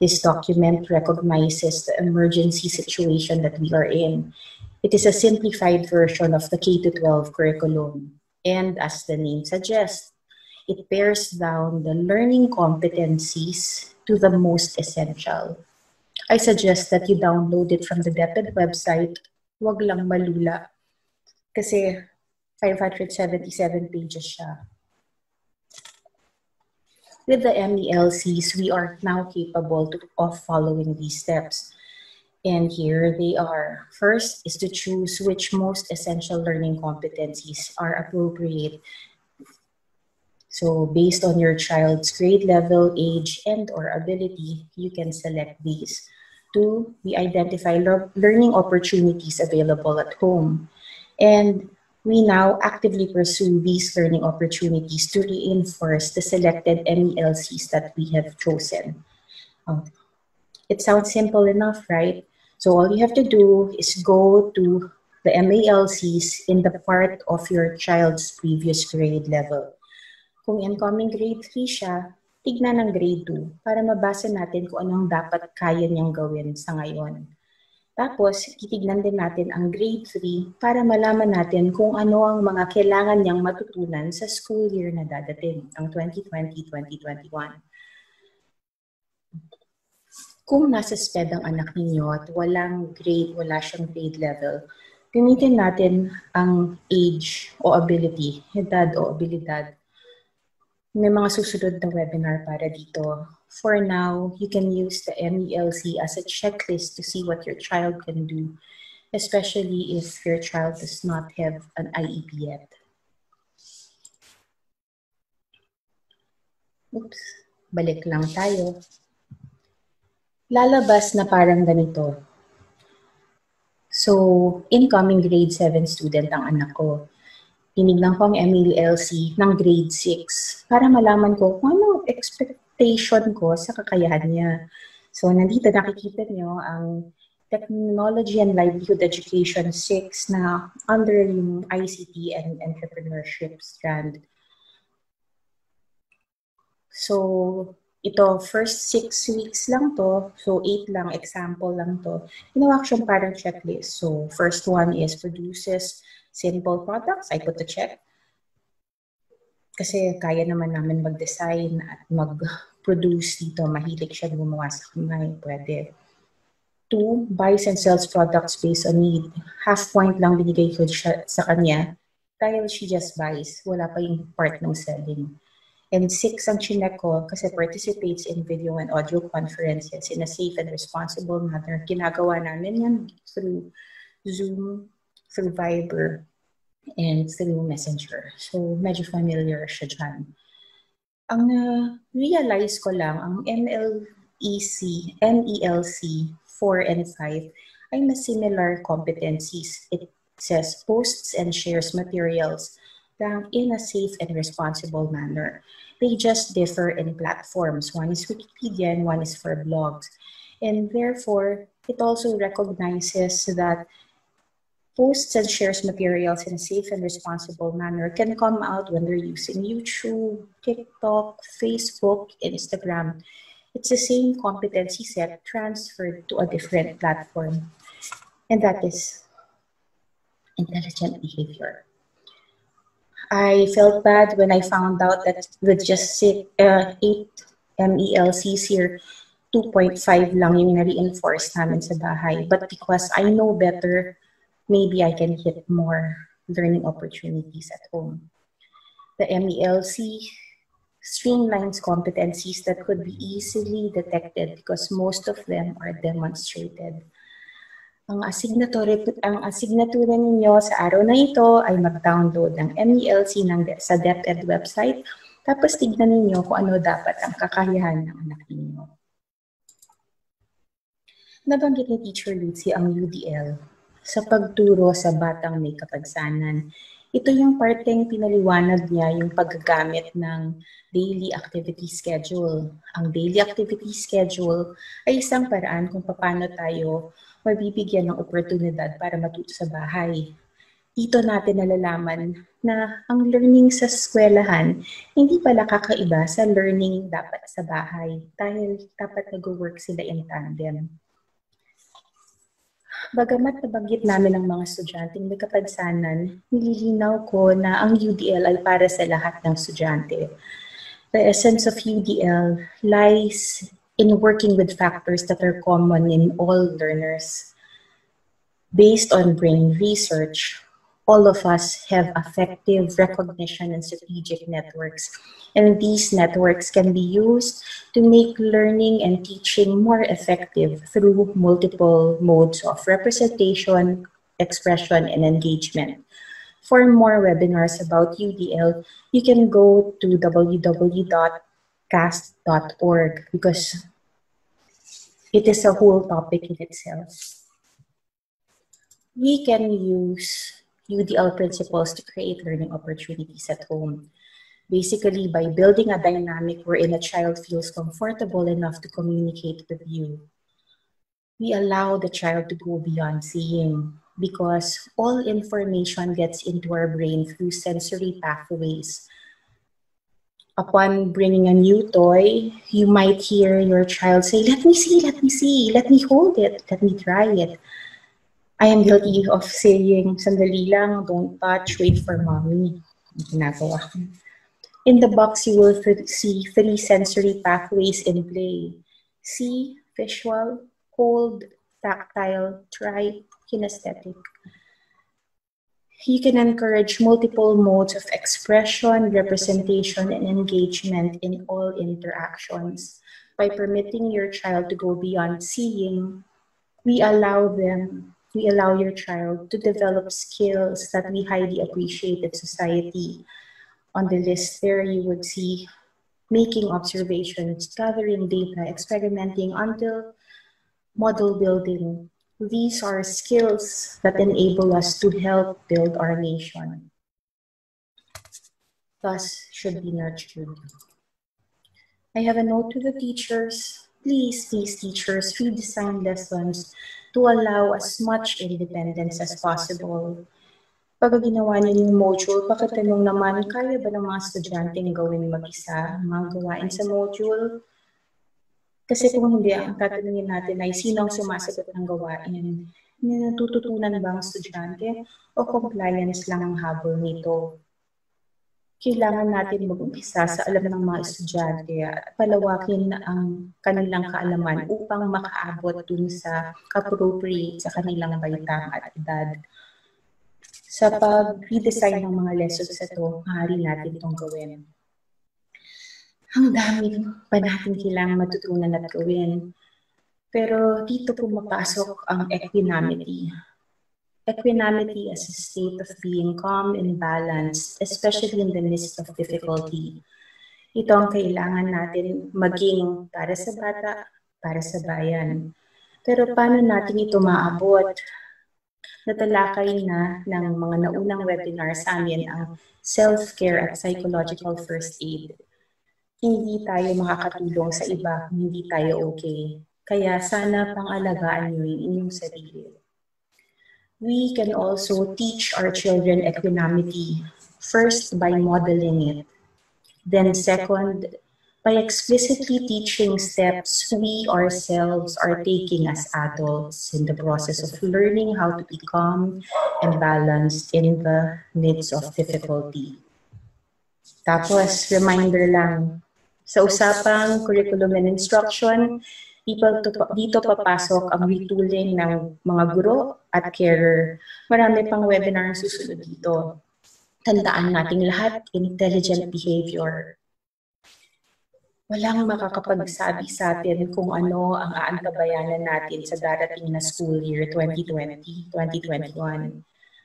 This document recognizes the emergency situation that we are in. It is a simplified version of the K-12 curriculum. And as the name suggests, it pares down the learning competencies to the most essential. I suggest that you download it from the DepEd website. Wag lang malula. Kasi 577 pages siya. With the MELCs, we are now capable of following these steps. And here they are. First is to choose which most essential learning competencies are appropriate. So based on your child's grade level, age, and or ability, you can select these. 2, we identify learning opportunities available at home. And we now actively pursue these learning opportunities to reinforce the selected MELCs that we have chosen. It sounds simple enough, right? So all you have to do is go to the MELCs in the part of your child's previous grade level. Kung incoming grade 3 siya, tignan ng grade 2 para mabasa natin kung anong dapat kaya niyang gawin sa ngayon. Tapos, titignan din natin ang grade 3 para malaman natin kung ano ang mga kailangan niyang matutunan sa school year na dadating, ang 2020-2021. Kung nasa SPED ang anak ninyo at wala siyang grade level, gamitin natin ang age o ability, edad o abilidad. May mga susunod na webinar para dito. For now, you can use the MELC as a checklist to see what your child can do, especially if your child does not have an IEP yet. Oops, balik lang tayo. Lalabas na parang ganito. So, incoming grade 7 student ang anak ko. Tinignan ko ang MELC ng grade 6 para malaman ko kung ano expectation ko sa kakayahan niya. So, nandito nakikita niyo ang Technology and Livelihood Education 6 na under yung ICT and Entrepreneurship strand. So, ito, first 6 weeks lang to. So, 8 lang, example lang to. Ginawa ko siyang parang checklist. So, first one is produces simple products. I put a check. Kasi kaya naman namin mag-design at mag-produce dito. Mahilig siya gumawa sa kamay. Pwede. 2, buys and sells products based on need. Half point lang binigay ko siya sa kanya. Dahil she just buys. Wala pa yung part ng selling. And 6 ang chinek ko kasi participates in video and audio conferences in a safe and responsible manner. Ginagawa namin yan through Zoom, through Viber, and through Messenger. So, medyo familiar siya dyan. Ang realize ko lang, ang MELC 4 and 5 ay mas similar competencies. It says posts and shares materials in a safe and responsible manner. They just differ in platforms. One is Wikipedia and one is for blogs. And therefore, it also recognizes that posts and shares materials in a safe and responsible manner can come out when they're using YouTube, TikTok, Facebook, Instagram. It's the same competency set transferred to a different platform, and that is intelligent behavior. I felt bad when I found out that with just 8 MELCs here, 2.5 lang yung na-reinforce namin sa bahay. But because I know better, maybe I can hit more learning opportunities at home. The MELC streamlines competencies that could be easily detected because most of them are demonstrated. Ang asignatura ninyo sa araw na ito ay mag-download ng MELC sa DepEd website, tapos tignan ninyo kung ano dapat ang kakayahan ng anak ninyo. Nabanggit ni Teacher Lutze ang UDL sa pagturo sa batang may kapansanan. Ito yung parteng pinaliwanag niya yung paggagamit ng daily activity schedule. Ang daily activity schedule ay isang paraan kung paano tayo mabibigyan ng oportunidad para matuto sa bahay. Dito natin nalalaman na ang learning sa eskwelahan hindi pala kakaiba sa learning dapat sa bahay dahil dapat nag-work sila in tandem. Bagamat nabanggit namin ang mga estudyanteng may kapansanan, nililinaw ko na ang UDL ay para sa lahat ng estudyante. The essence of UDL lies in working with factors that are common in all learners. Based on brain research, all of us have affective recognition and strategic networks, and these networks can be used to make learning and teaching more effective through multiple modes of representation, expression, and engagement. For more webinars about UDL, you can go to www.cast.org because it is a whole topic in itself. We can use UDL principles to create learning opportunities at home. Basically, by building a dynamic wherein a child feels comfortable enough to communicate with you. We allow the child to go beyond seeing because all information gets into our brain through sensory pathways. Upon bringing a new toy, you might hear your child say, "Let me see, let me see, let me hold it, let me try it." I am guilty of saying, "Sandali lang, don't touch, wait for mommy." Ginagawa ko. In the box, you will see 3 sensory pathways in play. See, visual, hold, tactile, try, kinesthetic. You can encourage multiple modes of expression, representation, and engagement in all interactions. By permitting your child to go beyond seeing, we allow your child to develop skills that we highly appreciate in society. On the list there, you would see making observations, gathering data, experimenting until model building. These are skills that enable us to help build our nation. Thus, should be nurtured. I have a note to the teachers. Please, teachers, redesign lessons to allow as much independence as possible. Pag ginawa niyo yung module, pagkatanong naman, kaya ba ng mga estudyanteng gawin mag-isa mga gawain sa module? Kasi kung hindi, ang tatanungin natin ay sino ang sumasagot ng gawain? Natututunan ba ang estudyante o compliance lang ang habol nito? Kailangan natin mag-umpisa sa alam ng mga estudyante at palawakin ang kanilang kaalaman upang makaabot dun sa appropriate sa kanilang baitang at edad. Sa pag-redesign ng mga lessons ito, maaari natin itong gawin. Ang dami pa natin kailangan matutunan at gawin. Pero dito pumapasok ang equanimity. Equanimity as a state of being calm and balanced, especially in the midst of difficulty. Ito ang kailangan natin maging para sa bata, para sa bayan. Pero paano natin ito maabot? Natalakay na ng mga naunang webinar sa amin ang self-care at psychological first aid. Hindi tayo makakatulong sa iba kung hindi tayo okay. Kaya sana pang-alagaan niyo yung inyong sarili. We can also teach our children equanimity, first by modeling it. Then second, by explicitly teaching steps we ourselves are taking as adults in the process of learning how to be calm and balanced in the midst of difficulty. Tapos, reminder lang, sa usapang curriculum and instruction, dito papasok ang retooling ng mga guro at carer. Marami pang webinar ang susunod dito. Tandaan nating lahat, intelligent behavior. Walang makakapagsabi sa atin kung ano ang aantabayanan natin sa darating na school year 2020-2021.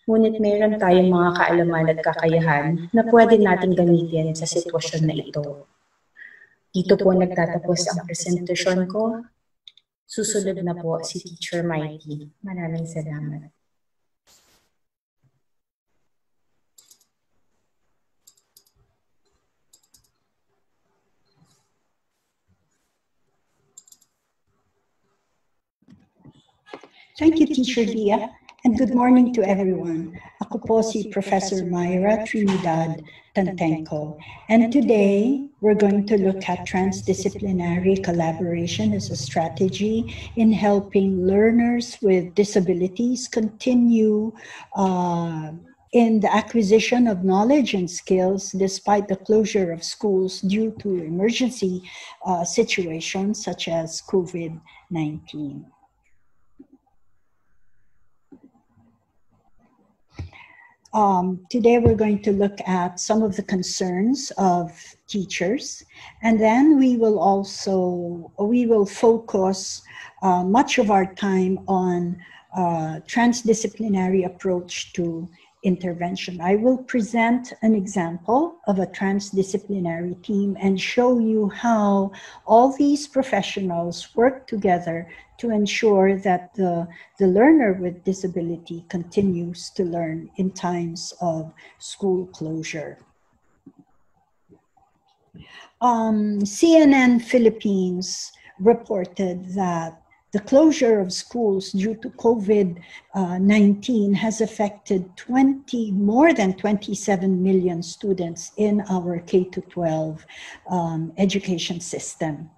Ngunit meron tayong mga kaalaman at kakayahan na pwede nating gamitin sa sitwasyon na ito. Dito po nagtatapos ang presentasyon ko. Susunod na po si Teacher Mighty. Maraming salamat. Thank you, Teacher Leah, and good morning to everyone. Ako po si Professor Myra, Trinidad, Tantengco. And today, we're going to look at transdisciplinary collaboration as a strategy in helping learners with disabilities continue in the acquisition of knowledge and skills despite the closure of schools due to emergency situations such as COVID-19. Today we're going to look at some of the concerns of teachers, and then we will focus much of our time on transdisciplinary approach to intervention. I will present an example of a transdisciplinary team and show you how all these professionals work together to ensure that the learner with disability continues to learn in times of school closure. CNN Philippines reported that the closure of schools due to COVID-19 has affected more than 27 million students in our K-12 education system.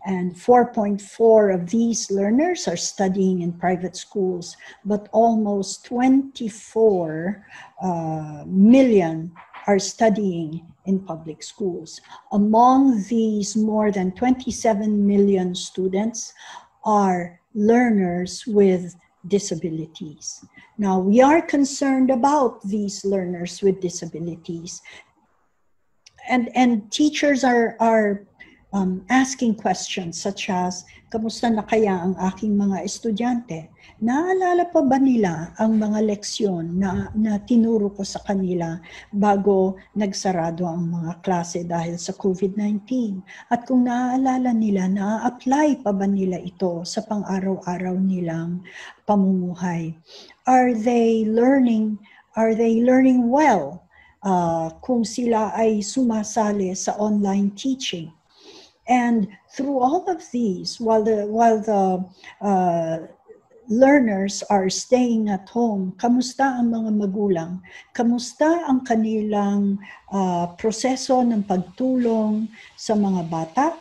And 4.4 of these learners are studying in private schools, but almost 24 million are studying in public schools. Among these more than 27 million students are learners with disabilities. Now, we are concerned about these learners with disabilities, and teachers are asking questions such as, kamusta na kaya ang aking mga estudyante? Naalala pa ba nila ang mga leksyon na tinuro ko sa kanila bago nagsarado ang mga klase dahil sa COVID-19? At kung naaalala nila, na-apply pa ba nila ito sa pang-araw-araw nilang pamumuhay? Are they learning well kung sila ay sumasali sa online teaching? And through all of these, while the learners are staying at home, kamusta ang mga magulang? Kamusta ang kanilang proseso ng pagtulong sa mga bata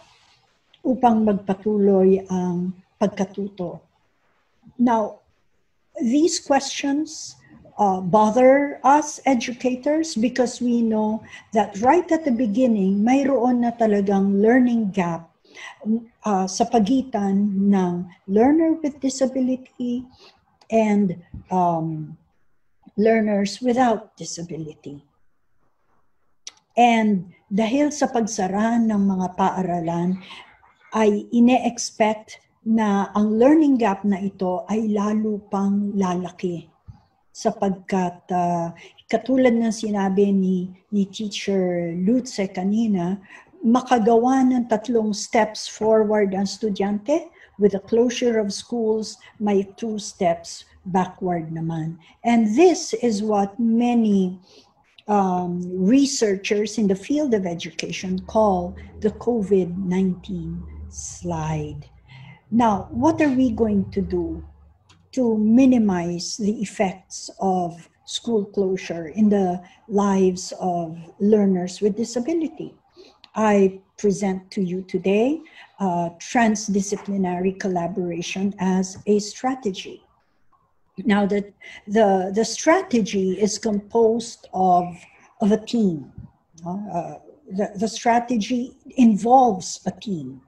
upang magpatuloy ang pagkatuto? Now, these questions bother us educators because we know that right at the beginning, mayroon na talagang learning gap sa pagitan ng learner with disability and learners without disability. And dahil sa pagsara ng mga paaralan, ay ine-expect na ang learning gap na ito ay lalo pang lalaki. Sapagkat katulad ng sinabi ni Teacher Lutze kanina, makagawa ng 3 steps forward ang estudyante. With the closure of schools, may 2 steps backward naman. And this is what many researchers in the field of education call the COVID-19 slide. Now, what are we going to do to minimize the effects of school closure in the lives of learners with disability? I present to you today transdisciplinary collaboration as a strategy. Now, the strategy is composed of a team. The strategy involves a team.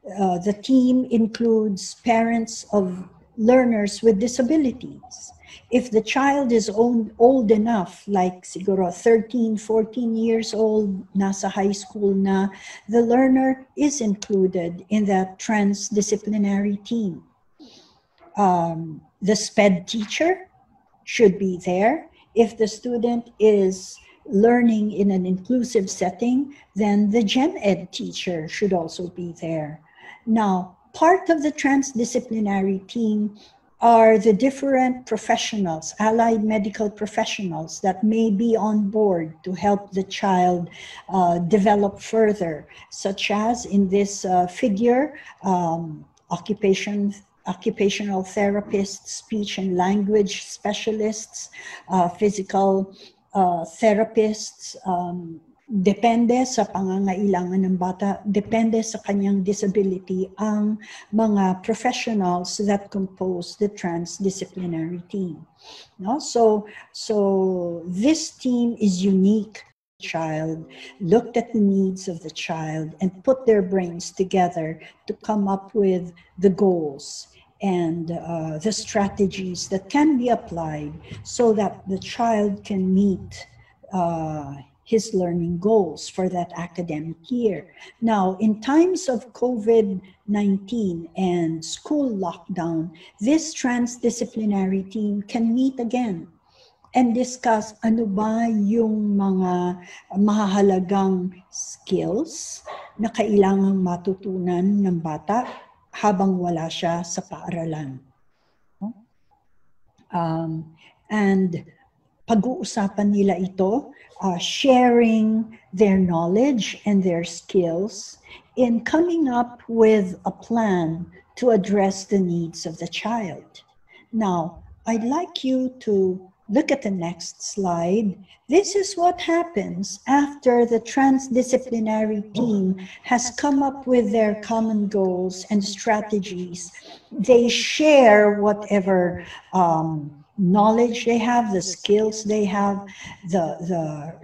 The team includes parents of learners with disabilities. If the child is old enough, like siguro 13, 14 years old, nasa high school na, the learner is included in that transdisciplinary team. The SPED teacher should be there. If the student is learning in an inclusive setting, then the Gen Ed teacher should also be there. Now, part of the transdisciplinary team are the different professionals, allied medical professionals that may be on board to help the child develop further, such as in this figure, occupational therapists, speech and language specialists, physical therapists, depende sa pangangailangan ng bata, depende sa kanyang disability, ang mga professionals that compose the transdisciplinary team. No? So this team is unique. Child looked at the needs of the child and put their brains together to come up with the goals and the strategies that can be applied so that the child can meet his learning goals for that academic year. Now, in times of COVID-19 and school lockdown, this transdisciplinary team can meet again and discuss ano ba yung mga mahahalagang skills na kailangang matutunan ng bata habang wala siya sa paaralan. And pag-uusapan nila ito, sharing their knowledge and their skills in coming up with a plan to address the needs of the child. Now, I'd like you to look at the next slide. This is what happens after the transdisciplinary team has come up with their common goals and strategies. They share whatever knowledge they have, the skills they have, the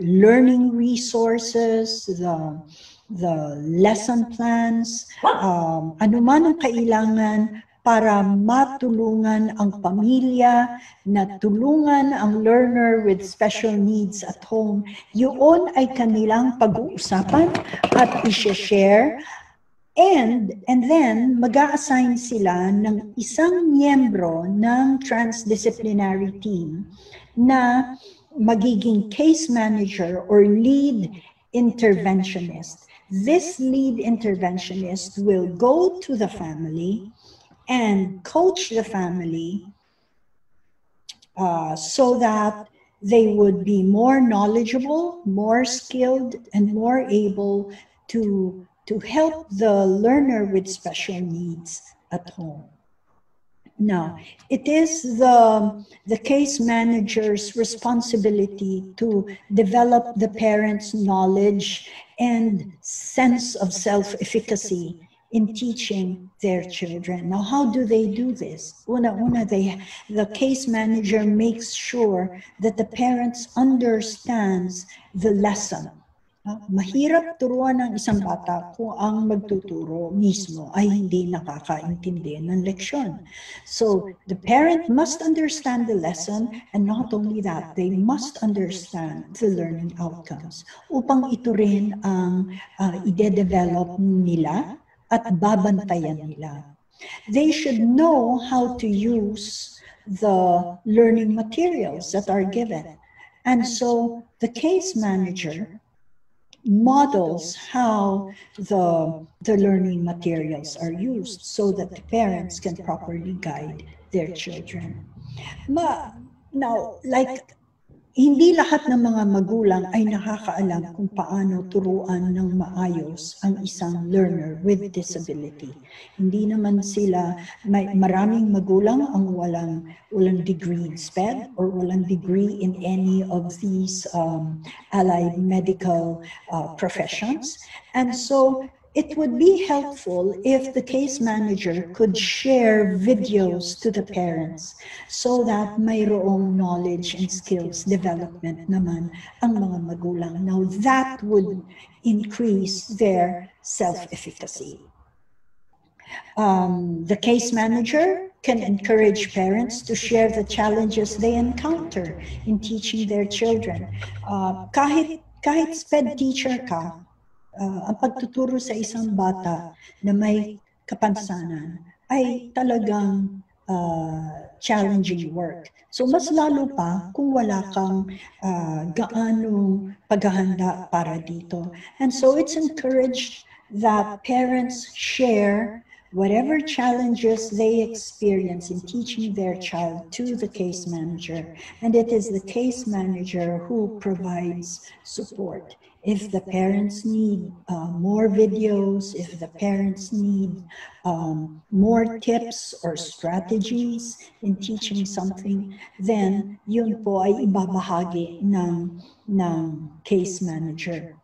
learning resources, the lesson plans, anuman ang kailangan para matulungan ang pamilya, na tulungan ang learner with special needs at home. Yun ay kanilang pag-uusapan at i-share. And then, mag-a-assign sila ng isang miyembro ng transdisciplinary team na magiging case manager or lead interventionist. This lead interventionist will go to the family and coach the family so that they would be more knowledgeable, more skilled, and more able to help the learner with special needs at home. Now, it is the case manager's responsibility to develop the parents' knowledge and sense of self-efficacy in teaching their children. Now, how do they do this? The case manager makes sure that the parents understands the lesson. Mahirap turuan ng isang bata kung ang magtuturo mismo ay hindi nakakaintindi ng leksyon. So the parent must understand the lesson, and not only that, they must understand the learning outcomes upang ito rin ang ide-develop nila at babantayan nila. They should know how to use the learning materials that are given. And so the case manager models how the learning materials are used so that the parents can properly guide their children. Now, like Hindi lahat ng mga magulang ay nakakaalam kung paano turuan ng maayos ang isang learner with disability. Hindi naman sila, maraming magulang ang walang degree in SPED or walang degree in any of these allied medical professions. And so it would be helpful if the case manager could share videos to the parents so that mayroong knowledge and skills development naman ang mga magulang. Now that would increase their self-efficacy. The case manager can encourage parents to share the challenges they encounter in teaching their children. Kahit SPED teacher ka, ang pagtuturo sa isang bata na may kapansanan ay talagang challenging work. So mas lalo pa kung wala kang gaanong paghahanda para dito. And so it's encouraged that parents share whatever challenges they experience in teaching their child to the case manager. And it is the case manager who provides support. If the parents need more videos, if the parents need more tips or strategies in teaching something, then yun po ay ibabahagi ng case manager.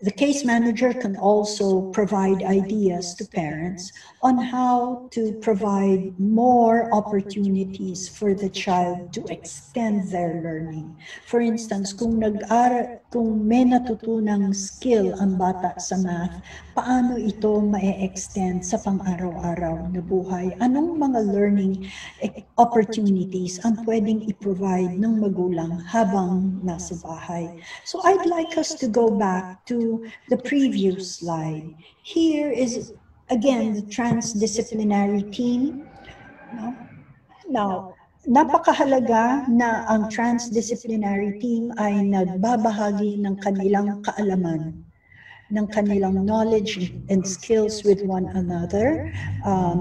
The case manager can also provide ideas to parents on how to provide more opportunities for the child to extend their learning. For instance, kung may natutunang skill ang bata sa math, paano ito ma-extend sa pang-araw-araw na buhay? Anong mga learning opportunities ang pwedeng i-provide ng magulang habang nasa bahay? So I'd like us to go back to the previous slide. Here is, again, the transdisciplinary team. Now, napakahalaga na ang transdisciplinary team ay nagbabahagi ng kanilang kaalaman, ng kanilang knowledge and skills with one another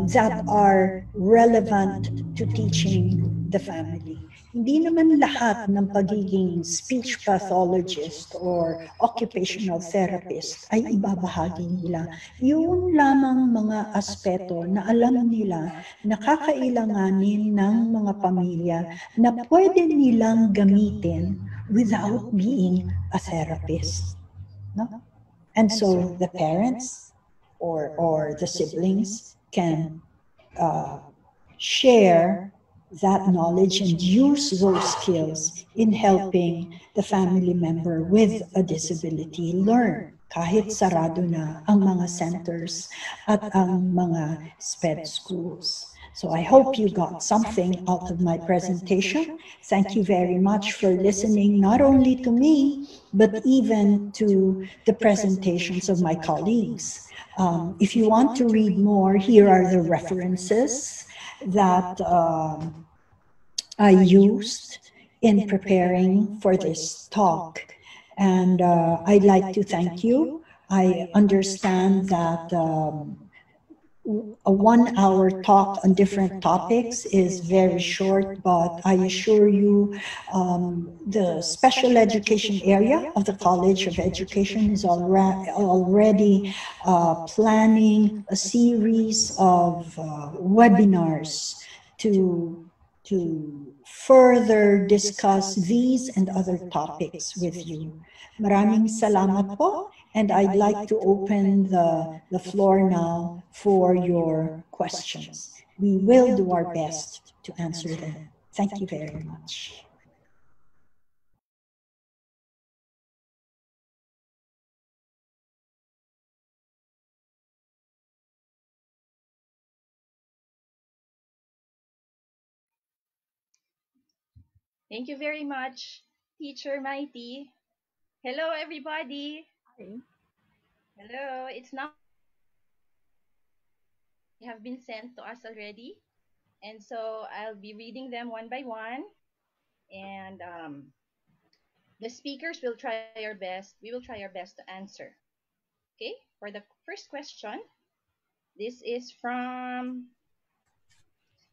that are relevant to teaching the family. Hindi naman lahat ng pagiging speech pathologist or occupational therapist ay ibabahagi nila. Yun lamang mga aspeto na alam nila na kakailanganin ng mga pamilya na pwede nilang gamitin without being a therapist. No? And so the parents or the siblings can share that knowledge and use those skills in helping the family member with a disability learn kahit sarado na ang mga centers at ang mga SPED schools. So I hope you got something out of my presentation. Thank you very much for listening not only to me, but even to the presentations of my colleagues. If you want to read more, here are the references that I used in preparing for this talk. And I'd like to thank you. I understand that a 1 hour talk on different topics is very short, but I assure you the special education area of the College of Education is already planning a series of webinars to further discuss these and other topics with you. Maraming salamat po. And I'd like to open the floor now for your questions. We will do our best to answer them. Thank you very much. Thank you very much, Teacher Mighty. Hello, everybody. Hi. Hello. It's now have been sent to us already. And so I'll be reading them one by one. And the speakers will try our best. We will try our best to answer. Okay, for the first question, this is from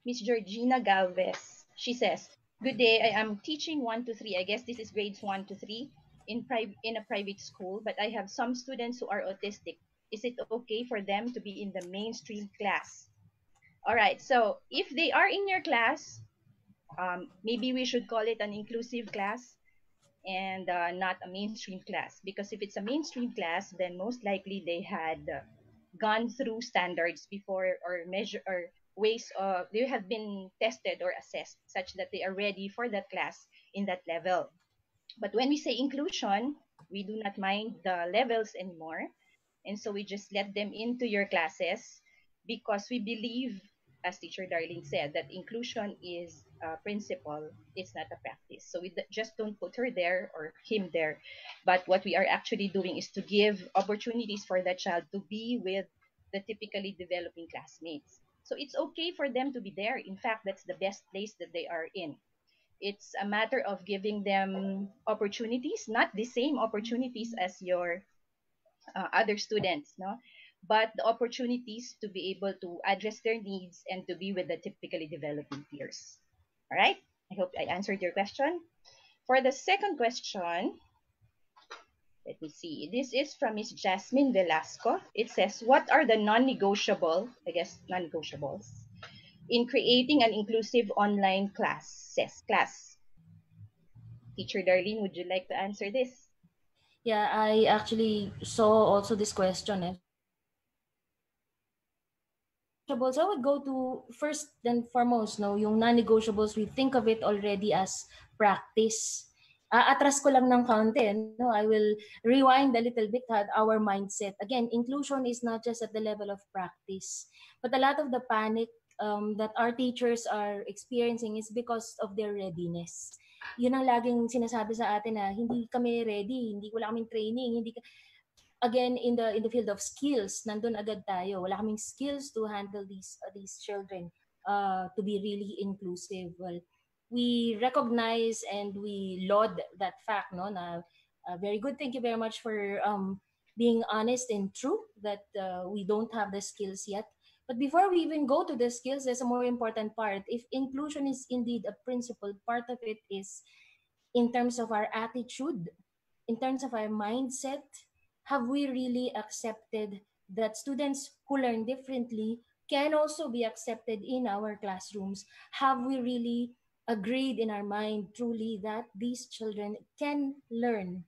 Miss Georgina Galvez. She says, Good day. I am teaching 1 to 3. I guess this is grades 1 to 3 in a private school, but I have some students who are autistic. Is it okay for them to be in the mainstream class? All right. So if they are in your class, maybe we should call it an inclusive class and not a mainstream class, because if it's a mainstream class, then most likely they had gone through standards before, or measure, or ways of, they have been tested or assessed such that they are ready for that class in that level. But when we say inclusion, we do not mind the levels anymore. And so we just let them into your classes, because we believe, as teacher Darlene said, that inclusion is a principle, it's not a practice. So we just don't put her there or him there. But what we are actually doing is to give opportunities for that child to be with the typically developing classmates. So it's okay for them to be there. In fact, that's the best place that they are in. It's a matter of giving them opportunities, not the same opportunities as your other students, no, but the opportunities to be able to address their needs and to be with the typically developing peers. All right. I hope I answered your question. For the second question, let me see. This is from Miss Jasmine Velasco. It says, "What are the non-negotiable, I guess, non-negotiables in creating an inclusive online class?" Teacher Darlene, would you like to answer this? Yeah, I actually saw also this question. Non-negotiables, I would go to first and foremost, no, yung non-negotiables, we think of it already as practice. Atras ko lang ng konti, no? I will rewind a little bit at our mindset. Again, inclusion is not just at the level of practice, but a lot of the panic that our teachers are experiencing is because of their readiness. Yun ang laging sinasabi sa atin na hindi kami ready, hindi wala kaming training, hindi again in the field of skills, nandun agad tayo. Wala kaming skills to handle these children to be really inclusive. Well, we recognize and we laud that fact, no, na very good. Thank you very much for being honest and true that we don't have the skills yet. But before we even go to the skills, there's a more important part. If inclusion is indeed a principle, part of it is in terms of our attitude, in terms of our mindset. Have we really accepted that students who learn differently can also be accepted in our classrooms? Have we really agreed in our mind truly that these children can learn?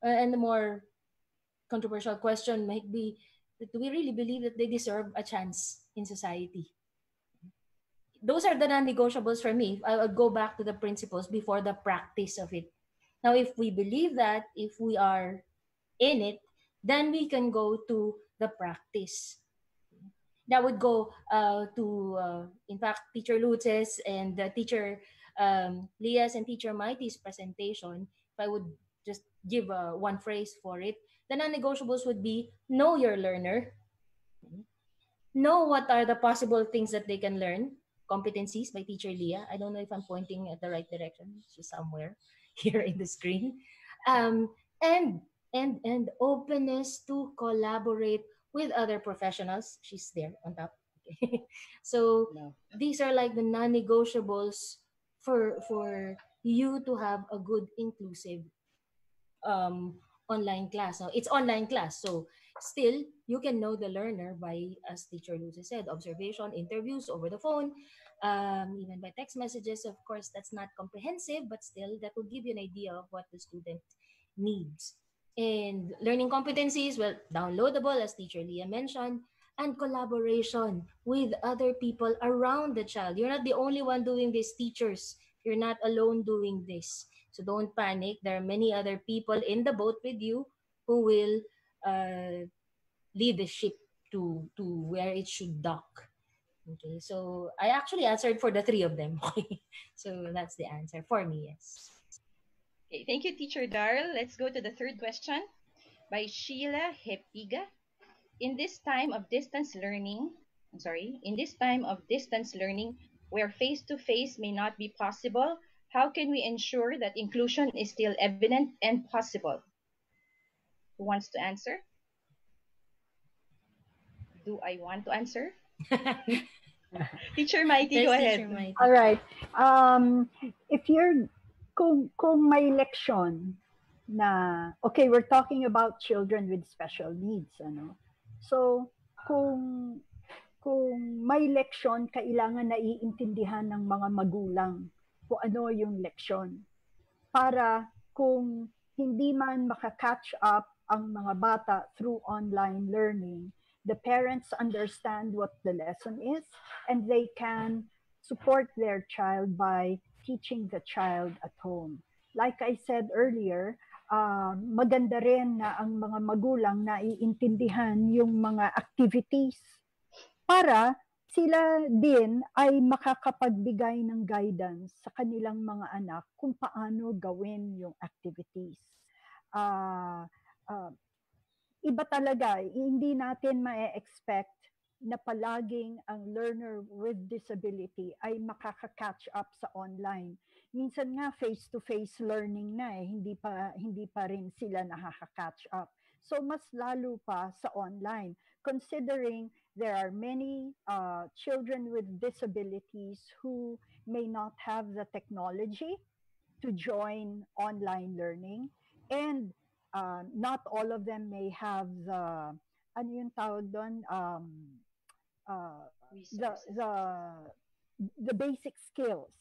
And the more controversial question might be, do we really believe that they deserve a chance in society? Those are the non-negotiables for me. I would go back to the principles before the practice of it. Now, if we believe that, if we are in it, then we can go to the practice. That would go in fact, Teacher Lutz's and Teacher Leah's and Teacher Mighty's presentation. If I would just give one phrase for it, the non-negotiables would be know your learner, know what are the possible things that they can learn. Competencies by Teacher Leah. I don't know if I'm pointing at the right direction. It's just somewhere here in the screen. Um, and and openness to collaborate with other professionals. She's there on top. Okay. So No. these are like the non-negotiables for you to have a good inclusive online class. Now, it's online class, so still you can know the learner by, as Teacher Lucy said, observation, interviews over the phone, even by text messages. Of course, that's not comprehensive, but still that will give you an idea of what the student needs. And learning competencies, well, downloadable, as Teacher Leah mentioned, and collaboration with other people around the child. You're not the only one doing this, teachers. You're not alone doing this. So don't panic. There are many other people in the boat with you who will lead the ship to where it should dock. Okay, so I actually answered for the three of them. Okay, so that's the answer for me. Yes. Okay, thank you, Teacher Darl. Let's go to the third question by Sheila Hepiga. In this time of distance learning, where face-to-face may not be possible, how can we ensure that inclusion is still evident and possible? Who wants to answer? Do I want to answer? Teacher Mighty, go ahead. Teacher Mighty. All right. If you're, kung may leksyon na, okay, we're talking about children with special needs, ano? So, kung may leksyon, kailangan naiintindihan ng mga magulang kung ano yung leksyon. Para kung hindi man maka-catch up ang mga bata through online learning, the parents understand what the lesson is and they can support their child by teaching the child at home. Like I said earlier, maganda rin na ang mga magulang naiintindihan yung mga activities para sila din ay makakapagbigay ng guidance sa kanilang mga anak kung paano gawin yung activities. Iba talaga, hindi natin ma-expect na palaging ang learner with disability ay makaka-catch up sa online. Minsan nga face-to-face learning na hindi pa rin sila nakaka-catch up. So mas lalo pa sa online, considering there are many children with disabilities who may not have the technology to join online learning, and not all of them may have the, ano yung tawag doon, the basic skills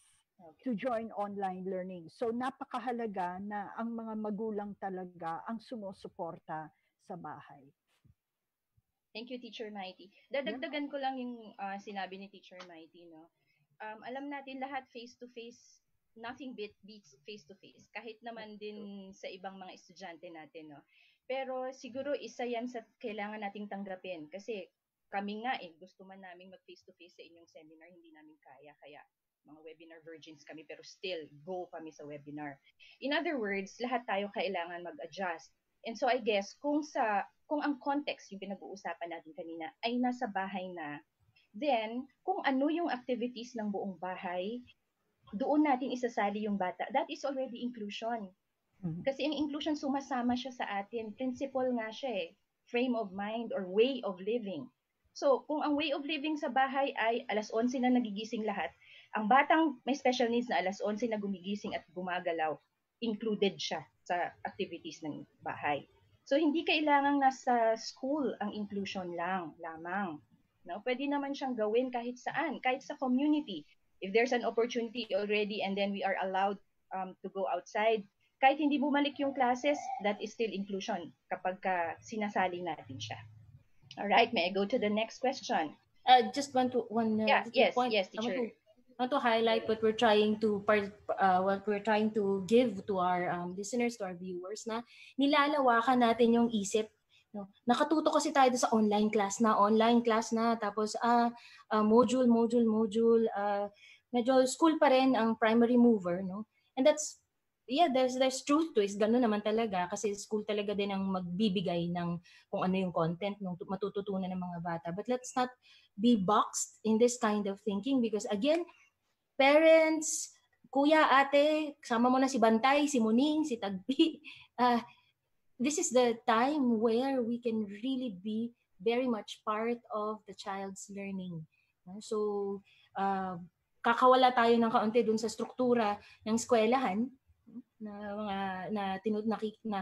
to join online learning. So napakahalaga na ang mga magulang talaga ang sumusuporta sa bahay. Thank you, Teacher Mighty. Dadagdagan ko lang yung sinabi ni Teacher Mighty, no? Alam natin lahat face-to-face, nothing beats face-to-face. Kahit naman din sa ibang mga estudyante natin, no? Pero siguro isa yan sa kailangan nating tanggapin. Kasi kami nga gusto man namin mag-face-to-face sa inyong seminar, hindi namin kaya. Kaya mga webinar virgins kami, pero still, go kami sa webinar. In other words, lahat tayo kailangan mag-adjust. And so I guess, kung ang context, yung pinag-uusapan natin kanina, ay nasa bahay na, then, kung ano yung activities ng buong bahay, doon natin isasali yung bata. That is already inclusion. Kasi ang inclusion, sumasama siya sa atin. Principle nga siya frame of mind or way of living. So, kung ang way of living sa bahay ay alas 11 na nagigising lahat, ang batang may special needs na alas 11 na gumigising at gumagalaw, included siya sa activities ng bahay. So, hindi kailangang nasa school ang inclusion lamang. No? Pwede naman siyang gawin kahit saan, kahit sa community. If there's an opportunity already and then we are allowed to go outside, kahit hindi bumalik yung classes, that is still inclusion kapag sinasali natin siya. All right, may I go to the next question? Just one point. Yes, teacher. I want to highlight what we're trying to give to our listeners, to our viewers, na nilalawakan natin yung isip. No? Nakatuto kasi tayo sa online class na, tapos module, medyo school pa rin ang primary mover, no? And that's, there's truth to it. Ganun naman talaga kasi school talaga din ang magbibigay ng kung ano yung content ng matututunan ng mga bata. But let's not be boxed in this kind of thinking because again, parents, kuya, ate, kasama mo na si Bantay, si Muning, si Tagpi. This is the time where we can really be very much part of the child's learning. So, kakawala tayo ng kaunti dun sa struktura ng eskwelahan na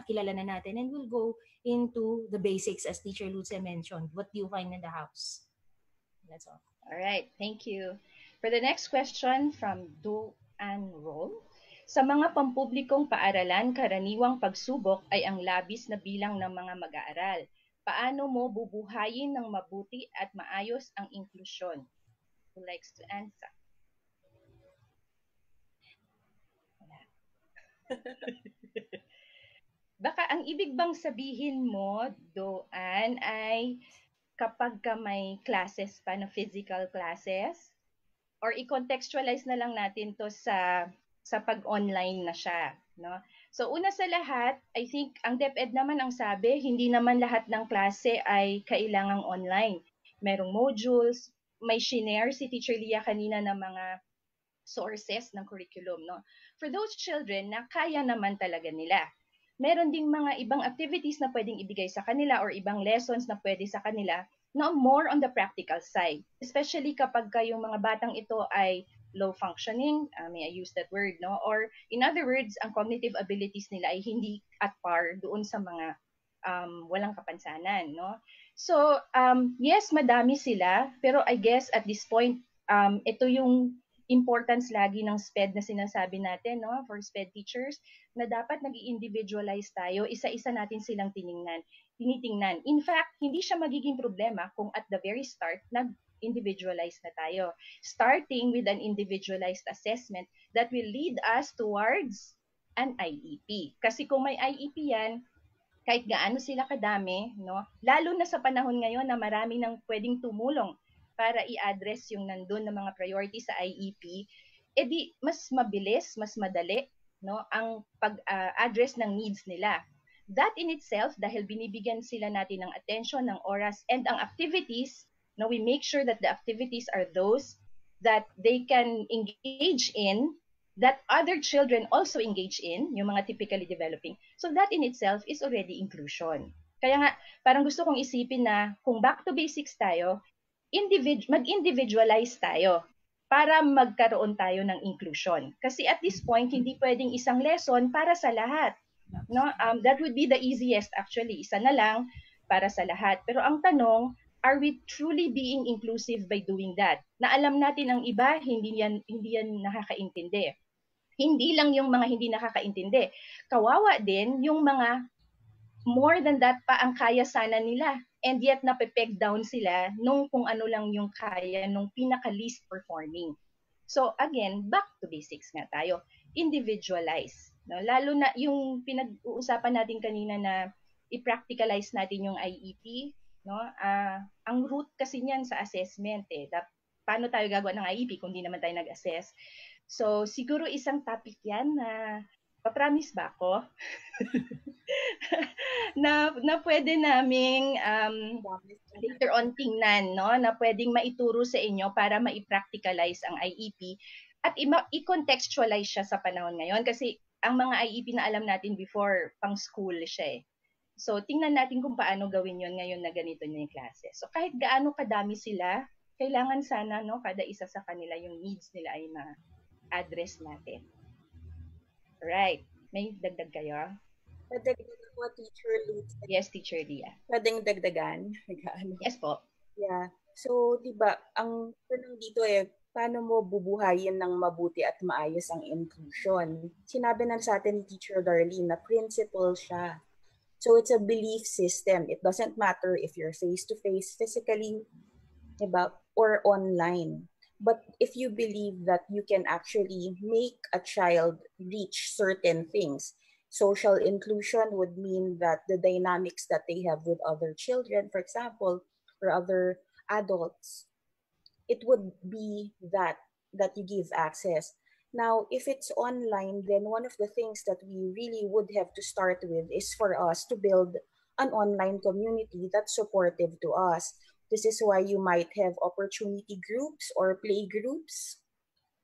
kilala na natin, and we'll go into the basics as Teacher Lutze mentioned. What do you find in the house? That's all. All right, thank you. For the next question from Do and Roll, sa mga pampublikong paaralan, karaniwang pagsubok ay ang labis na bilang ng mga mag-aaral. Paano mo bubuhayin ng mabuti at maayos ang inklusyon? Who likes to answer? Baka ang ibig bang sabihin mo, Doan, ay kapag ka may classes pa na physical classes, or i-contextualize na lang natin to sa pag-online na siya, no? So una sa lahat, I think ang DepEd naman ang sabi, hindi naman lahat ng klase ay kailangang online. Merong modules, may shinare si Teacher Lia kanina ng mga sources ng curriculum, no? For those children na kaya naman talaga nila. Meron ding mga ibang activities na pwedeng ibigay sa kanila or ibang lessons na pwede sa kanila no, more on the practical side, especially kapag yung mga batang ito ay low functioning, may I use that word, no? Or in other words, ang cognitive abilities nila ay hindi at par doon sa mga walang kapansanan, no? So, yes, madami sila, pero I guess at this point, ito yung importance lagi ng SPED na sinasabi natin, no, for SPED teachers, na dapat nag-individualize tayo, isa-isa natin silang tinitingnan. In fact, hindi siya magiging problema kung at the very start, nag-individualize na tayo. Starting with an individualized assessment that will lead us towards an IEP. Kasi kung may IEP yan, kahit gaano sila kadami, no? Lalo na sa panahon ngayon na marami nang pwedeng tumulong para i-address yung nandun na mga priorities sa IEP, edi mas mabilis, mas madali, no, ang pag-address ng needs nila. That in itself, dahil binibigyan sila natin ng attention, ng oras, and ang activities, no, we make sure that the activities are those that they can engage in, that other children also engage in, yung mga typically developing. So that in itself is already inclusion. Kaya nga, parang gusto kong isipin na kung back to basics tayo, mag-individualize tayo para magkaroon tayo ng inclusion. Kasi at this point, hindi pwedeng isang lesson para sa lahat. No? That would be the easiest actually. Isa na lang para sa lahat. Pero ang tanong, are we truly being inclusive by doing that? Na alam natin ang iba, hindi yan nakakaintindi. Hindi lang yung mga hindi nakakaintindi. Kawawa din yung mga more than that pa ang kaya sana nila. And yet napepeg down sila nung kung ano lang yung kaya nung pinaka-least performing. So again, back to basics nga tayo. Individualize. No? Lalo na yung pinag-uusapan natin kanina na i-practicalize natin yung IEP. No? Ang root kasi niyan sa assessment. Paano tayo gagawa ng IEP kung di naman tayo nag-assess? So, siguro isang topic yan na papromise ba ako? na pwede naming later on tingnan, no? Na pwedeng maituro sa inyo para ma-practicalize ang IEP at i-contextualize siya sa panahon ngayon. Kasi ang mga IEP na alam natin before, pang school siya eh. So, tingnan natin kung paano gawin yon ngayon na ganito na yung klase. So, kahit gaano kadami sila, kailangan sana, no, kada isa sa kanila yung needs nila ay address natin. Right. May dagdag kayo? Dagdagan mo, Teacher Lutz. Yes, Teacher Dia. Pwedeng dagdagan? Yes po. Yeah. So, diba, ang tanong dito paano mo bubuhayin ng mabuti at maayos ang inclusion? Sinabi na sa atin ni Teacher Darlene na principle siya. So, it's a belief system. It doesn't matter if you're face-to-face, physically, diba, or online. But if you believe that you can actually make a child reach certain things, social inclusion would mean that the dynamics that they have with other children, for example, or other adults, it would be that you give access. Now, if it's online, then one of the things that we really would have to start with is for us to build an online community that's supportive to us. This is why you might have opportunity groups or play groups.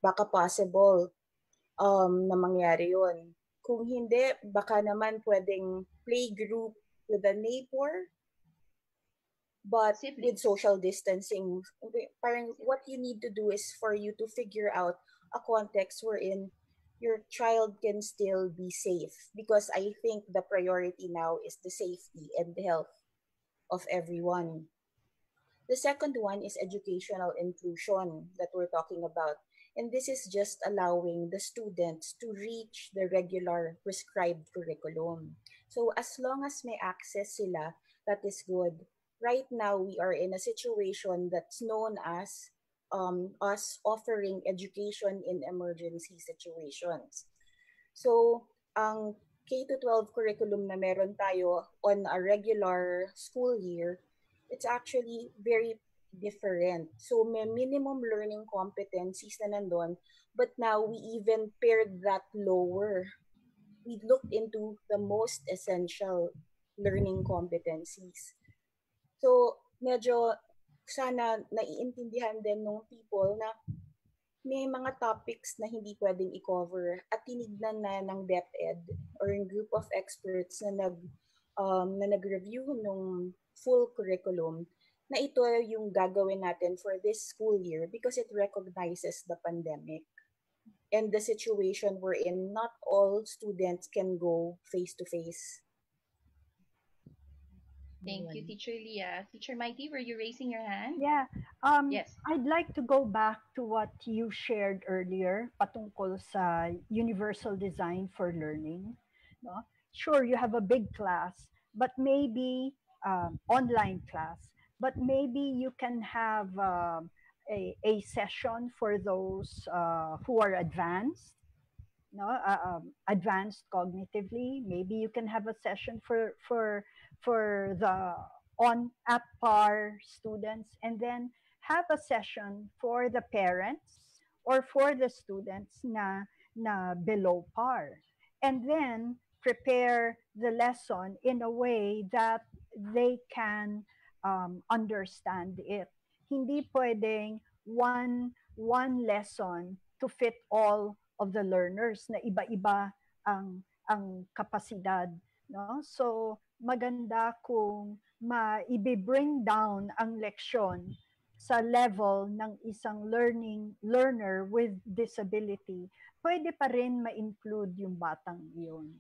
Baka possible na mangyari yun. Kung hindi, baka naman pwedeng play group with a neighbor, but with social distancing. Parang what you need to do is for you to figure out a context wherein your child can still be safe. Because I think the priority now is the safety and the health of everyone. The second one is educational inclusion that we're talking about. And this is just allowing the students to reach the regular prescribed curriculum. So as long as may access sila, that is good. Right now, we are in a situation that's known as us offering education in emergency situations. So ang K-12 curriculum na meron tayo on a regular school year, it's actually very different. So may minimum learning competencies na nandun, but now we even paired that lower. We looked into the most essential learning competencies. So medyo sana naiintindihan din ng people na may mga topics na hindi pwedeng i-cover at tinignan na ng DepEd or yung group of experts na nag-review ng full curriculum na ito yung gagawin natin for this school year because it recognizes the pandemic and the situation we're in. Not all students can go face-to-face. Thank you, Teacher Leah. Teacher Mighty, were you raising your hand? Yeah. Yes. I'd like to go back to what you shared earlier patungkol sa universal design for learning. No? Sure, you have a big class, but maybe online class, but maybe you can have a session for those who are advanced, no, advanced cognitively. Maybe you can have a session for the on at par students, and then have a session for the parents or for the students na below par, and then prepare the lesson in a way that they can understand it. Hindi pwedeng one lesson to fit all of the learners na iba-iba ang kapasidad, no? So maganda kung bring down ang leksyon sa level ng isang learner with disability, pwede pa rin ma-include yung batang iyon.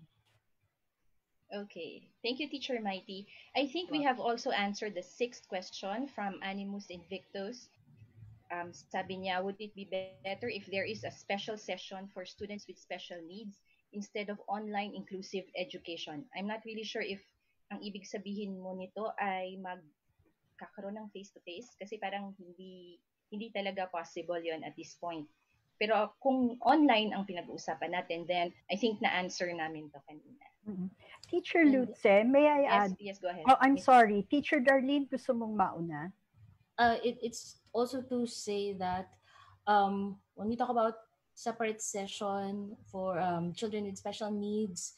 Okay. Thank you, Teacher Mighty. I think we have also answered the 6th question from Animus Invictus. Sabi niya, would it be better if there is a special session for students with special needs instead of online inclusive education? I'm not really sure if ang ibig sabihin mo nito ay magkakaroon ng face-to-face kasi parang hindi talaga possible yon at this point. Pero kung online ang pinag-uusapan natin, then I think na-answer namin to kanina. Teacher Lutze, may I add? Yes, go ahead. Oh, I'm sorry. Teacher Darlene, gusto mong mauna? It's also to say that when we talk about separate session for children with special needs,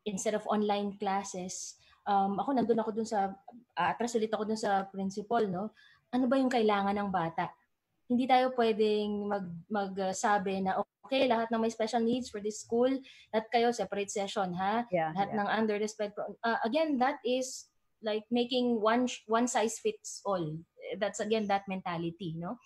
instead of online classes, nandun ako dun sa, atras ulit ako dun sa principal, no? Ano ba yung kailangan ng bata? Hindi tayo pwedeng magsabi na okay, lahat ng may special needs for this school, lahat kayo separate session, ha? Lahat ng under the spectrum. Again, that is like making one size fits all. That's again that mentality, no?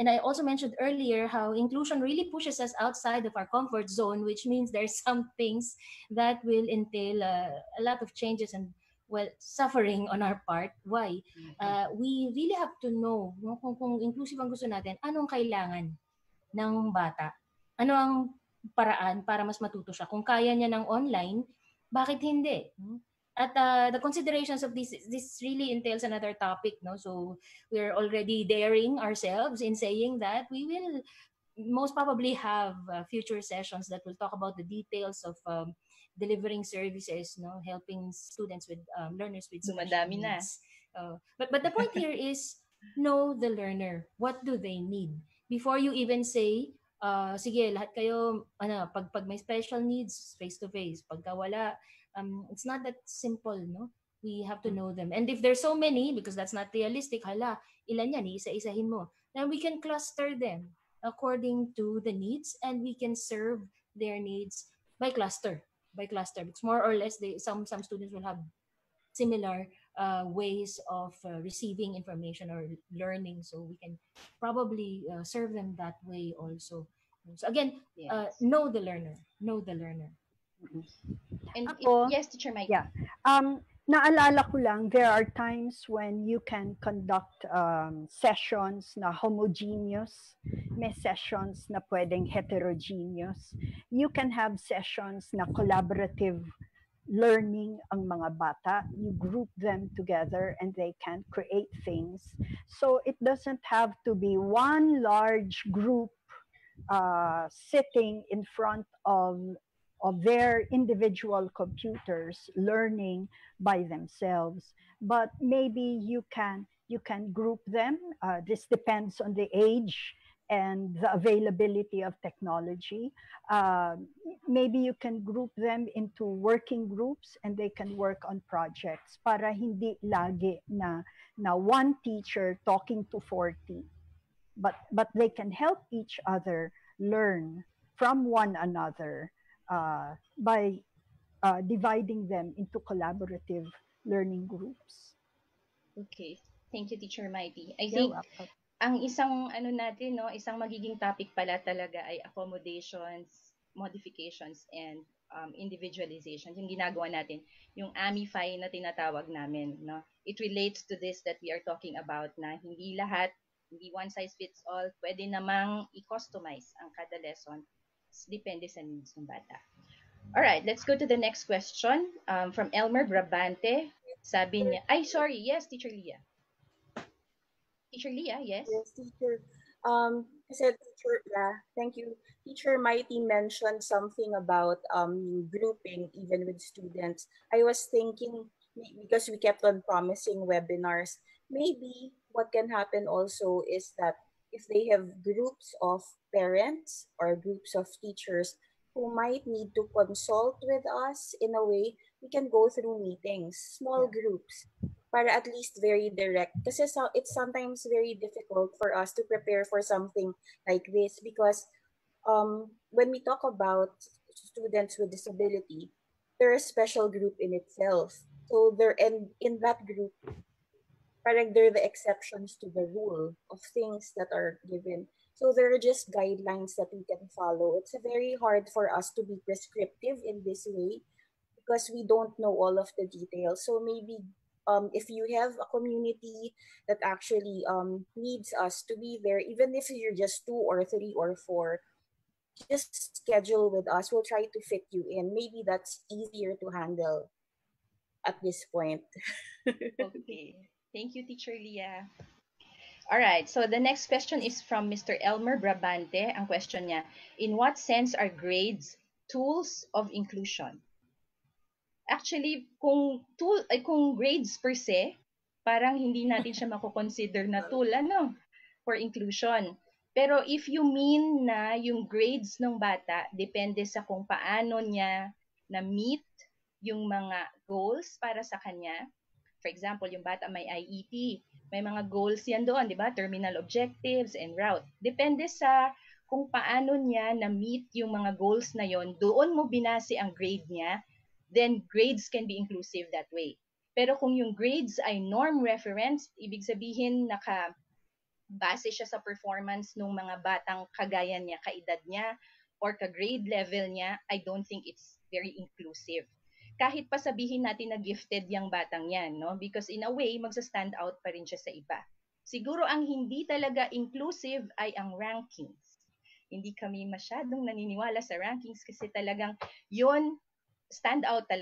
And I also mentioned earlier how inclusion really pushes us outside of our comfort zone, which means there's some things that will entail a lot of changes and suffering on our part. Why? We really have to know, no, kung inclusive ang gusto natin, anong kailangan ng bata? Ano ang paraan para mas matuto siya? Kung kaya niya ng online, bakit hindi? At the considerations of this really entails another topic, no? So we're already daring ourselves in saying that we will most probably have future sessions that will talk about the details of delivering services, no, helping students with learners with special needs. But the point here is know the learner. What do they need before you even say, sige, lahat kayo, pag may special needs, face to face. Pagka wala, it's not that simple, no? We have to know them. And if there's so many, because that's not realistic, ilan yan, isa-isahin mo. Then we can cluster them according to the needs, and we can serve their needs by cluster. It's more or less some students will have similar ways of receiving information or learning, so we can probably serve them that way also. So again, know the learner. And yes, Teacher Mike. Yeah. Naalala ko lang, there are times when you can conduct sessions na homogeneous, may sessions na pwedeng heterogeneous. You can have sessions na collaborative learning ang mga bata. You group them together and they can create things. So it doesn't have to be one large group sitting in front of their individual computers learning by themselves, but maybe you can group them. This depends on the age and the availability of technology. Maybe you can group them into working groups and they can work on projects para hindi lagi na one teacher talking to 40, but they can help each other learn from one another by dividing them into collaborative learning groups. Okay. Thank you, Teacher Mighty. I You're think welcome. ang isang natin, no, isang magiging topic pala talaga ay accommodations, modifications, and individualization. Yung ginagawa natin, yung amify na tinatawag namin, no. It relates to this that we are talking about na hindi lahat, hindi one size fits all, pwede namang i-customize ang kada lesson. Depende sa needs ng bata. Alright, let's go to the next question from Elmer Brabante. Sabi niya, sorry, yes, Teacher Leah. Teacher Leah, yes? Yes, teacher. Kasi teacher, thank you. Teacher Mighty mentioned something about grouping even with students. I was thinking, because we kept on promising webinars, maybe what can happen also is that if they have groups of parents or groups of teachers who might need to consult with us in a way, we can go through meetings, small groups, para at least very direct. Kasi it's sometimes very difficult for us to prepare for something like this because when we talk about students with disability, they're a special group in itself. So in that group, parang they're the exceptions to the rule of things that are given. So there are just guidelines that we can follow. It's very hard for us to be prescriptive in this way because we don't know all of the details. So maybe if you have a community that actually needs us to be there, even if you're just 2 or 3 or 4, just schedule with us. We'll try to fit you in. Maybe that's easier to handle at this point. Okay. Thank you, Teacher Leah. Alright, so the next question is from Mr. Elmer Brabante. Ang question niya, in what sense are grades tools of inclusion? Actually, kung grades per se, parang hindi natin siya mako-consider na tool for inclusion. Pero if you mean na yung grades ng bata depende sa kung paano niya na-meet yung mga goals para sa kanya. For example, yung bata may IEP, may mga goals yan doon, di ba? Terminal objectives and route. Depende sa kung paano niya na-meet yung mga goals na yon, doon mo binase ang grade niya, then grades can be inclusive that way. Pero kung yung grades ay norm reference, ibig sabihin base siya sa performance ng mga batang kagaya niya, kaedad niya, or ka-grade level niya, I don't think it's very inclusive. Kahit pa sabihin natin na gifted yung batang yan, no? Because in a way, magsa-stand out pa rin siya sa iba. Siguro ang hindi talaga inclusive ay ang rankings. Hindi kami masyadong naniniwala sa rankings kasi talagang yun, stand out talaga